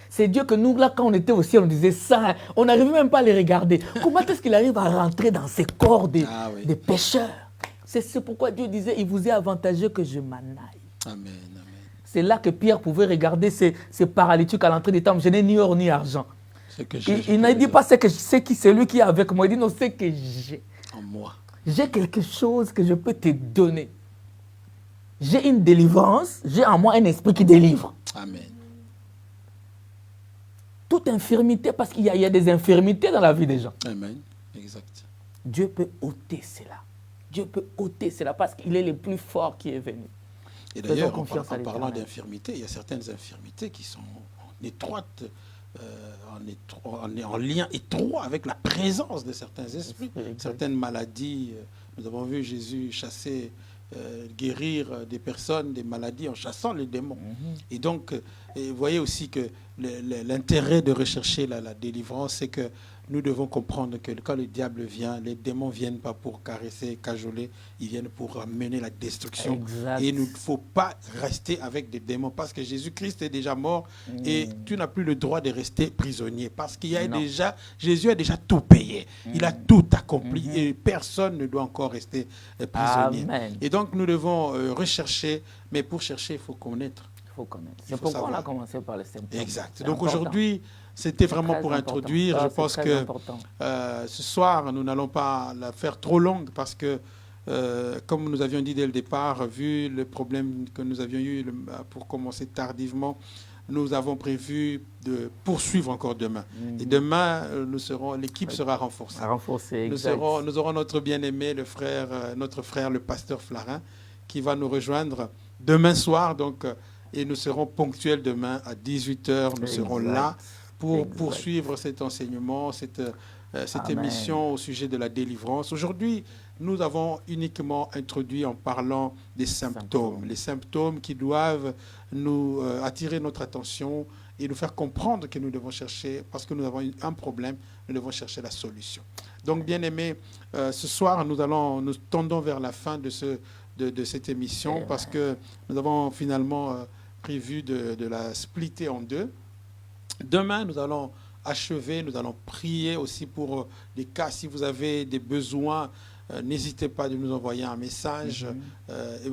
C'est Dieu que nous, là, quand on était au ciel, on disait saint. On n'arrivait même pas à les regarder. Comment est-ce qu'il arrive à rentrer dans ces corps des pécheurs? C'est pourquoi Dieu disait, il vous est avantageux que je m'en aille. Amen. C'est là que Pierre pouvait regarder ces paralytiques à l'entrée des temples. Je n'ai ni or ni argent. Il n'a dit pas c'est lui qui est avec moi. Il dit non, c'est que j'ai. En moi. J'ai quelque chose que je peux te donner. J'ai une délivrance. J'ai en moi un esprit qui délivre. Amen. Toute infirmité, parce qu'il y a des infirmités dans la vie des gens. Amen. Exact. Dieu peut ôter cela. Dieu peut ôter cela parce qu'il est le plus fort qui est venu. Et d'ailleurs, en parlant d'infirmité, il y a certaines infirmités qui sont en étroite, en lien étroit avec la présence de certains esprits. Certaines maladies, nous avons vu Jésus chasser, guérir des personnes, des maladies en chassant les démons. Et donc, vous voyez aussi que l'intérêt de rechercher la délivrance, c'est que nous devons comprendre que quand le diable vient, les démons ne viennent pas pour caresser, cajoler, ils viennent pour amener la destruction. Exact. Et il ne faut pas rester avec des démons parce que Jésus-Christ est déjà mort et tu n'as plus le droit de rester prisonnier parce qu'il y a Jésus a déjà tout payé. Il a tout accompli et personne ne doit encore rester prisonnier. Amen. Et donc nous devons rechercher, mais pour chercher, il faut connaître. C'est pourquoi on a commencé par les symptômes. Exact. Donc aujourd'hui, c'était vraiment pour introduire. Je pense que ce soir, nous n'allons pas la faire trop longue parce que, comme nous avions dit dès le départ, vu le problème que nous avions eu pour commencer tardivement, nous avons prévu de poursuivre encore demain. Et demain, l'équipe sera renforcée. Nous aurons notre bien-aimé, notre frère, le pasteur Flarin, qui va nous rejoindre demain soir. Donc, et nous serons ponctuels demain à 18h. Nous serons là pour poursuivre cet enseignement, cette émission au sujet de la délivrance. Aujourd'hui, nous avons uniquement introduit en parlant des symptômes. Les symptômes qui doivent nous attirer notre attention et nous faire comprendre que nous devons chercher, parce que nous avons un problème, nous devons chercher la solution. Donc, bien-aimés, ce soir, nous tendons vers la fin de cette émission parce que nous avons finalement prévu de la splitter en deux. Demain, nous allons achever, nous allons prier aussi pour des cas. Si vous avez des besoins, n'hésitez pas de nous envoyer un message.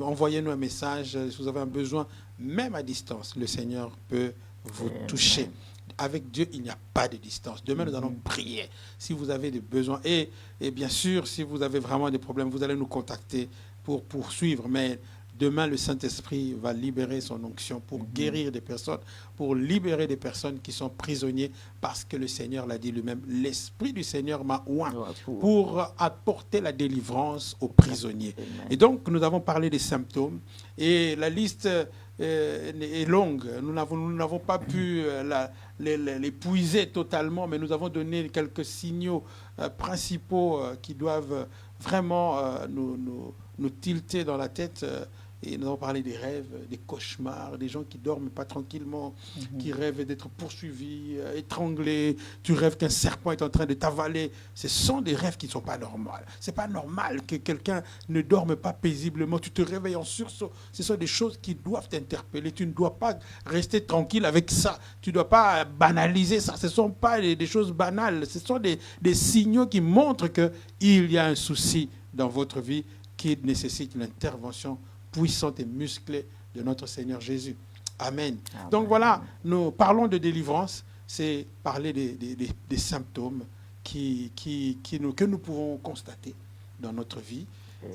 Envoyez-nous un message. Si vous avez un besoin, même à distance, le Seigneur peut vous toucher. Avec Dieu, il n'y a pas de distance. Demain, nous allons prier. Si vous avez des besoins, et bien sûr, si vous avez vraiment des problèmes, vous allez nous contacter pour poursuivre. Mais demain, le Saint-Esprit va libérer son onction pour guérir des personnes, pour libérer des personnes qui sont prisonniers, parce que le Seigneur l'a dit lui-même. L'Esprit du Seigneur m'a oint pour apporter la délivrance aux prisonniers. Et donc, nous avons parlé des symptômes. Et la liste est longue. Nous n'avons pas pu l'épuiser totalement, mais nous avons donné quelques signaux principaux qui doivent vraiment nous tilter dans la tête. Et nous avons parlé des rêves, des cauchemars, des gens qui ne dorment pas tranquillement, qui rêvent d'être poursuivis, étranglés. Tu rêves qu'un serpent est en train de t'avaler. Ce sont des rêves qui ne sont pas normaux. Ce n'est pas normal que quelqu'un ne dorme pas paisiblement. Tu te réveilles en sursaut. Ce sont des choses qui doivent t'interpeller. Tu ne dois pas rester tranquille avec ça. Tu ne dois pas banaliser ça. Ce ne sont pas des choses banales. Ce sont des signaux qui montrent qu'il y a un souci dans votre vie qui nécessite l'intervention puissante et musclée de notre Seigneur Jésus. Amen. Donc voilà, nous parlons de délivrance, c'est parler des symptômes que nous pouvons constater dans notre vie.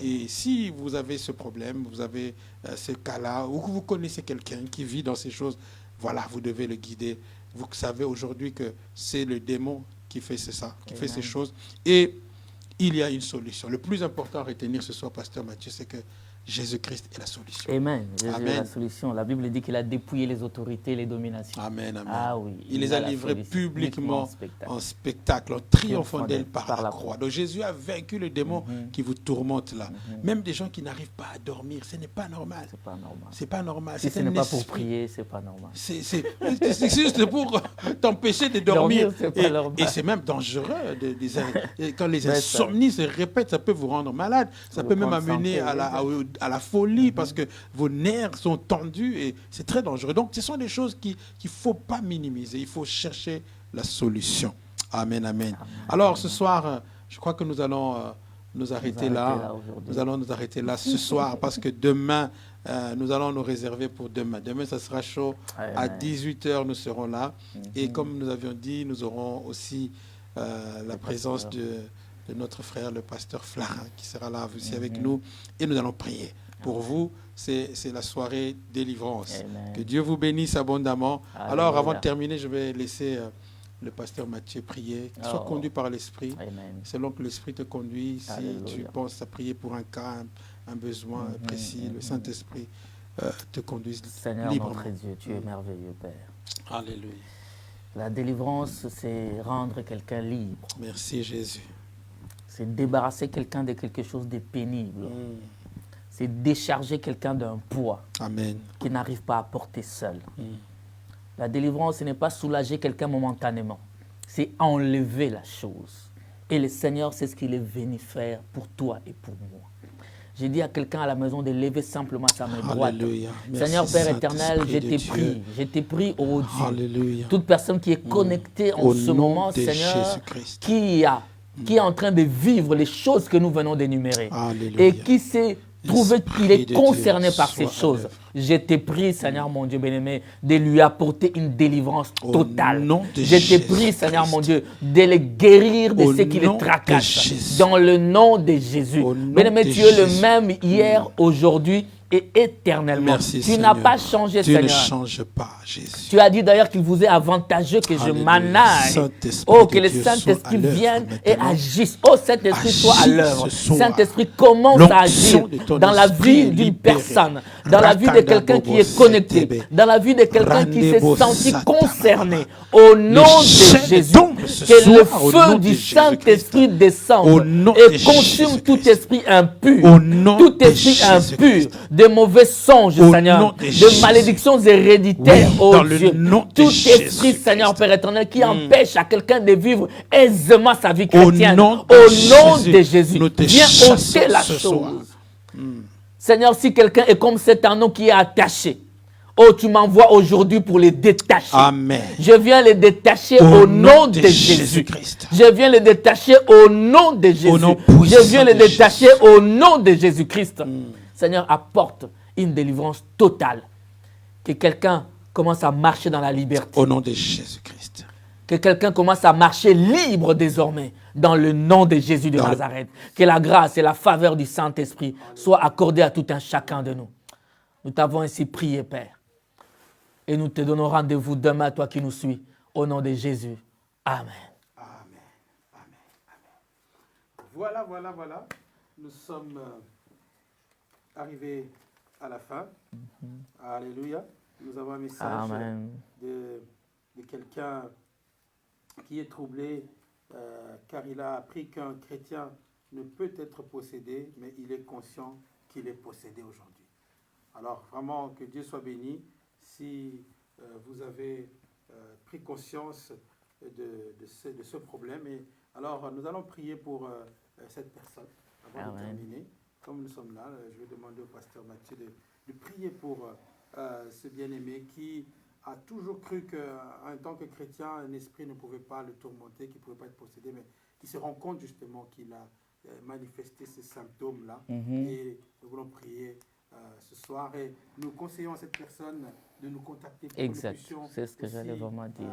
Et si vous avez ce problème, vous avez ce cas-là, ou que vous connaissez quelqu'un qui vit dans ces choses, voilà, vous devez le guider. Vous savez aujourd'hui que c'est le démon qui fait ça, qui fait ces choses. Et il y a une solution. Le plus important à retenir ce soir, Pasteur Mathieu, c'est que Jésus-Christ est la solution. Amen. Jésus Amen. est la solution. La Bible dit qu'il a dépouillé les autorités et les dominations. Amen, amen. Ah oui. Il les a livrés publiquement en spectacle, en triomphant d'elle par la croix. Donc Jésus a vaincu le démon qui vous tourmente là. Même des gens qui n'arrivent pas à dormir, ce n'est pas normal. C'est pas normal. C'est pas normal. Si ce n'est pas pour prier, c'est pas normal. C'est juste pour t'empêcher de dormir. Et c'est même dangereux. Quand les insomnies se répètent, ça peut vous rendre malade. Ça peut même amener à la folie parce que vos nerfs sont tendus et c'est très dangereux. Donc, ce sont des choses qu'il ne faut pas minimiser. Il faut chercher la solution. Amen, amen. Alors, ce soir, je crois que nous allons nous arrêter là. Nous allons nous arrêter là ce soir parce que demain, nous allons nous réserver pour demain. Demain, ça sera chaud. À 18h, nous serons là. Et comme nous avions dit, nous aurons aussi la présence de notre frère, le pasteur Flarin, qui sera là aussi avec nous. Et nous allons prier. Pour vous, c'est la soirée délivrance. Amen. Que Dieu vous bénisse abondamment. Alléluia. Alors, avant de terminer, je vais laisser le pasteur Mathieu prier. Sois conduit par l'Esprit. Selon que l'Esprit te conduit, si tu penses à prier pour un cas, un besoin précis, le Saint-Esprit te conduise Seigneur, librement. Notre Dieu, tu es merveilleux, Père. Alléluia. La délivrance, c'est rendre quelqu'un libre. Merci, Jésus. C'est débarrasser quelqu'un de quelque chose de pénible. C'est décharger quelqu'un d'un poids qu'il n'arrive pas à porter seul. La délivrance, ce n'est pas soulager quelqu'un momentanément. C'est enlever la chose. Et le Seigneur, c'est ce qu'il est venu faire pour toi et pour moi. J'ai dit à quelqu'un à la maison de lever simplement sa main droite. Seigneur Père éternel, je t'ai pris, oh Dieu. Alléluia. Toute personne qui est connectée en ce moment, Seigneur, qui est en train de vivre les choses que nous venons d'énumérer. Et qui s'est trouvé qu'il est concerné par ces choses. Je t'ai pris, Seigneur mon Dieu bien-aimé, de lui apporter une délivrance totale. Je t'ai pris, Seigneur mon Dieu, de le guérir de ce qui le tracasse. Dans le nom de Jésus. Bien-aimé, tu es le même hier, aujourd'hui et éternellement. Merci, tu n'as pas changé, tu Seigneur. Tu ne changes pas, Jésus. Tu as dit d'ailleurs qu'il vous est avantageux que je m'anaille. Oh, que le Saint-Esprit vienne et agisse. Oh, Saint-Esprit, sois à l'œuvre. Saint-Esprit, commence à agir dans la vie d'une personne, dans la vie de quelqu'un qui est connecté, dans la vie de quelqu'un qui s'est senti concerné. Au nom de Jésus, que le feu du Saint-Esprit descende et consume tout esprit impur, tout esprit impur, de mauvais songes, Seigneur, de malédictions héréditaires, oh Dieu. Tout esprit, Seigneur Père éternel, qui empêche à quelqu'un de vivre aisément sa vie chrétienne, au nom de Jésus, viens ôter la chose. Seigneur, si quelqu'un est comme cet anneau qui est attaché, oh, tu m'envoies aujourd'hui pour les détacher. Amen. Je viens les détacher au nom de Jésus-Christ. Je viens les détacher au nom de Jésus. Je viens les détacher au nom de Jésus-Christ. Seigneur, apporte une délivrance totale. Que quelqu'un commence à marcher dans la liberté. Au nom de Jésus-Christ. Que quelqu'un commence à marcher libre désormais dans le nom de Jésus de Nazareth. Que la grâce et la faveur du Saint-Esprit soient accordées à tout un chacun de nous. Nous t'avons ainsi prié, Père. Et nous te donnons rendez-vous demain, toi qui nous suis. Au nom de Jésus. Amen. Amen. Amen. Voilà. Nous sommes arrivés à la fin. Alléluia. Nous avons un message de quelqu'un qui est troublé car il a appris qu'un chrétien ne peut être possédé, mais il est conscient qu'il est possédé aujourd'hui. Alors, vraiment, que Dieu soit béni. Si vous avez pris conscience de ce problème. Et alors, nous allons prier pour cette personne avant de terminer. Comme nous sommes là, je vais demander au pasteur Mathieu de prier pour ce bien-aimé qui a toujours cru qu'en tant que chrétien, un esprit ne pouvait pas le tourmenter, qu'il ne pouvait pas être possédé, mais qui se rend compte justement qu'il a manifesté ces symptômes-là. Et nous voulons prier ce soir et nous conseillons à cette personne de nous contacter pour que nous puissions c'est ce que j'allais vraiment dire.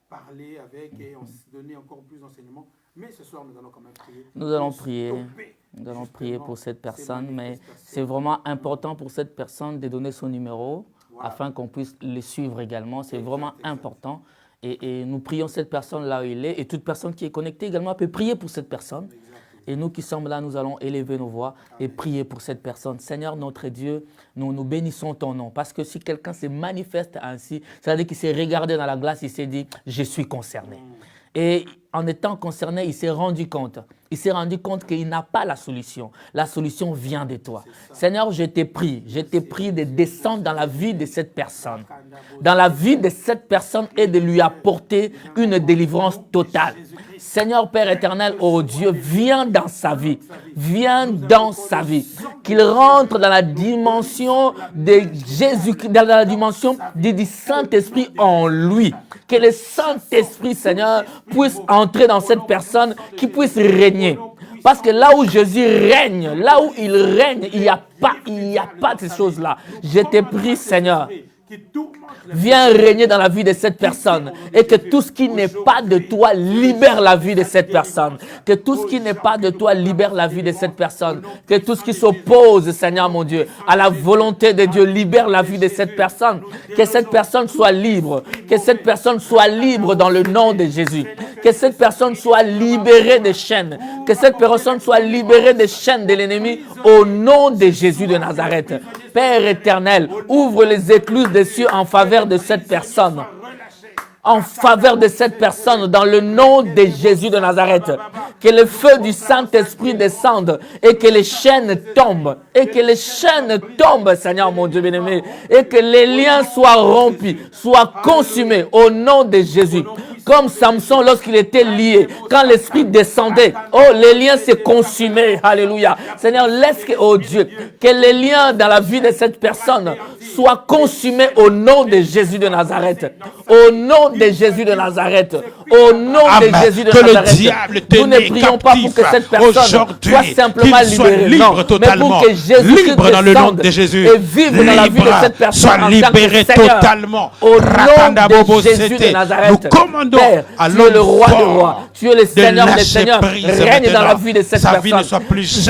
Parler avec et donner encore plus d'enseignements. Mais ce soir, nous allons quand même prier. Nous allons prier pour cette personne, mais c'est vraiment important pour cette personne de donner son numéro afin qu'on puisse le suivre également. C'est vraiment important. Et nous prions cette personne là où il est. Et toute personne qui est connectée également peut prier pour cette personne. Et nous qui sommes là, nous allons élever nos voix et prier pour cette personne. Seigneur, notre Dieu, nous bénissons ton nom. Parce que si quelqu'un se manifeste ainsi, c'est-à-dire qu'il s'est regardé dans la glace, il s'est dit, je suis concerné. Et en étant concerné, il s'est rendu compte. Il s'est rendu compte qu'il n'a pas la solution. La solution vient de toi. Seigneur, je t'ai pris de descendre dans la vie de cette personne. Dans la vie de cette personne et de lui apporter une délivrance totale. Seigneur Père éternel, oh Dieu, viens dans sa vie. Viens dans sa vie. Qu'il rentre dans la dimension de Jésus, dans la dimension du Saint-Esprit en lui. Que le Saint-Esprit, Seigneur, puisse entrer dans cette personne, qui puisse régner. Parce que là où Jésus règne, là où il règne, il n'y a pas de ces choses-là. Je t'ai pris, Seigneur. Viens régner dans la vie de cette personne et que tout ce qui n'est pas de toi libère la vie de cette personne. Que tout ce qui n'est pas de toi libère la vie de cette personne. Que tout ce qui s'oppose, Seigneur mon Dieu, à la volonté de Dieu libère la vie de cette personne. Que cette personne soit libre. Que cette personne soit libre dans le nom de Jésus. Que cette personne soit libérée des chaînes. Que cette personne soit libérée des chaînes de l'ennemi au nom de Jésus de Nazareth. Père éternel, ouvre les écluses des cieux en faveur de cette personne. En faveur de cette personne, dans le nom de Jésus de Nazareth. Que le feu du Saint-Esprit descende et que les chaînes tombent. Et que les chaînes tombent, Seigneur mon Dieu bien-aimé. Et que les liens soient rompus, soient consumés au nom de Jésus. Comme Samson lorsqu'il était lié, quand l'esprit descendait, oh, les liens se consumaient. Alléluia. Seigneur, laisse que, oh Dieu, que les liens dans la vie de cette personne soient consumés au nom de Jésus de Nazareth. Au nom de Jésus de Nazareth. Au nom de Jésus de Nazareth. Nous ne prions pas pour que cette personne soit simplement libérée. Non, mais pour que Jésus libre dans le nom de Jésus. Et vive dans la vie de cette personne. Soit libéré totalement. Au nom de Jésus de Nazareth. Père, tu es le roi des rois, tu es le Seigneur des seigneurs. Règne dans la vie de cette personne.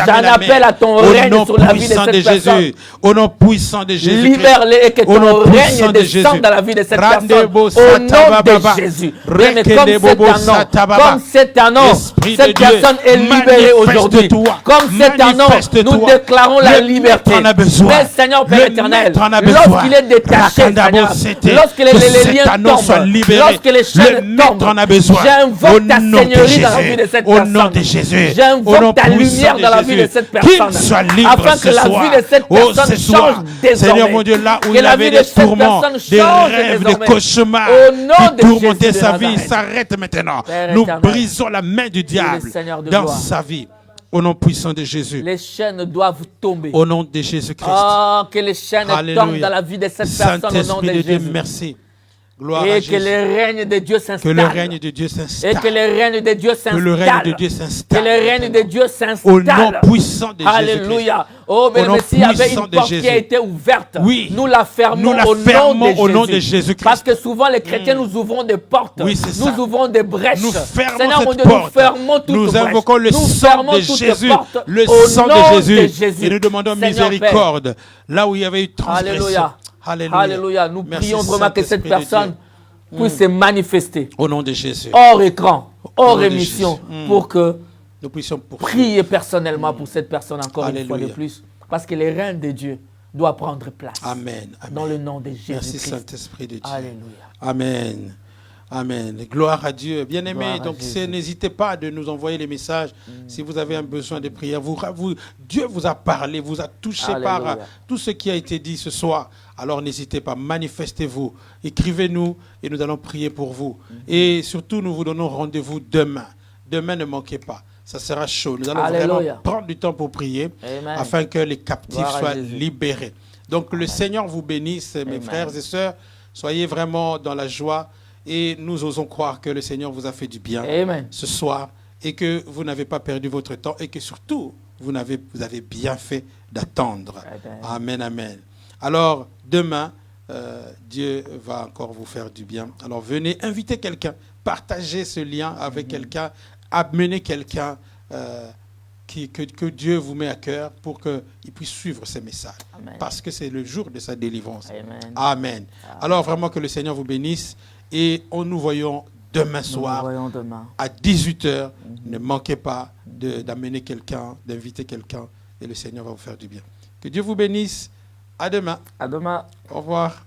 J'en appelle à ton règne sur la vie de cette personne. Au nom puissant de Jésus. Libère-les et que ton règne descende dans la vie de cette personne. Au nom de Jésus. Mais comme c'est un nom, cette personne est libérée aujourd'hui. Comme c'est un nom, nous déclarons la liberté. Mais Seigneur Père éternel, lorsqu'il est détaché, lorsque les liens tombent, lorsque les chaînes tombent, j'invoque ta seigneurie dans la vie de cette personne. J'invoque ta lumière dans la vie de cette personne. Afin que la vie de cette personne change désormais. Seigneur mon Dieu, là où il avait des tourments, des rêves, des cauchemars qui tourmentaient sa vie, s'arrête maintenant. Nous brisons la main du diable dans sa vie. Au nom puissant de Jésus. Les chaînes doivent tomber. Au nom de Jésus-Christ. Oh, que les chaînes tombent dans la vie de cette personne au nom de Jésus. Dieu, merci. Gloire et à que Jésus. le règne de Dieu s'installe. Que le règne de Dieu s'installe. Et que le règne de Dieu s'installe. Que le règne de Dieu s'installe. Que le règne de Dieu s'installe. Au nom puissant de Jésus. Alléluia. Oh, mais s'il y avait une porte qui a été ouverte, oui, nous la fermons au nom de Jésus-Christ. Parce que souvent les chrétiens, nous ouvrons des portes. Oui, nous ouvrons des brèches. Nous fermons Seigneur, cette mon Dieu, porte. nous fermons toutes nous brèches. invoquons le sang de Jésus. Le sang de Jésus. Et nous demandons miséricorde. Là où il y avait eu transgression. Alléluia. Alléluia. Nous prions vraiment que cette personne puisse se manifester au nom de Jésus, hors écran, hors émission, pour que nous puissions prier personnellement pour cette personne encore une fois de plus, parce que le règne de Dieu doit prendre place. Amen. Amen. Dans le nom de Jésus-Christ. Merci Saint-Esprit de Dieu. Alléluia. Amen. Amen. Gloire à Dieu. Bien-aimés, donc n'hésitez pas de nous envoyer les messages. Si vous avez un besoin de prière, Dieu vous a parlé, vous a touché par tout ce qui a été dit ce soir. Alors n'hésitez pas, manifestez-vous, écrivez-nous et nous allons prier pour vous. Et surtout, nous vous donnons rendez-vous demain. Demain, ne manquez pas. Ça sera chaud. Nous allons vraiment prendre du temps pour prier afin que les captifs soient libérés. Donc le Seigneur vous bénisse, mes frères et sœurs. Soyez vraiment dans la joie. Et nous osons croire que le Seigneur vous a fait du bien ce soir et que vous n'avez pas perdu votre temps et que surtout, vous avez bien fait d'attendre. Amen, amen. Alors, demain, Dieu va encore vous faire du bien. Alors, venez, invitez quelqu'un, partagez ce lien avec quelqu'un, amenez quelqu'un que Dieu vous met à cœur pour qu'il puisse suivre ces messages. Amen. Parce que c'est le jour de sa délivrance. Amen. Alors, vraiment que le Seigneur vous bénisse. Et nous voyons demain soir à 18h. Ne manquez pas d'amener quelqu'un, d'inviter quelqu'un et le Seigneur va vous faire du bien. Que Dieu vous bénisse. À demain. À demain. Au revoir.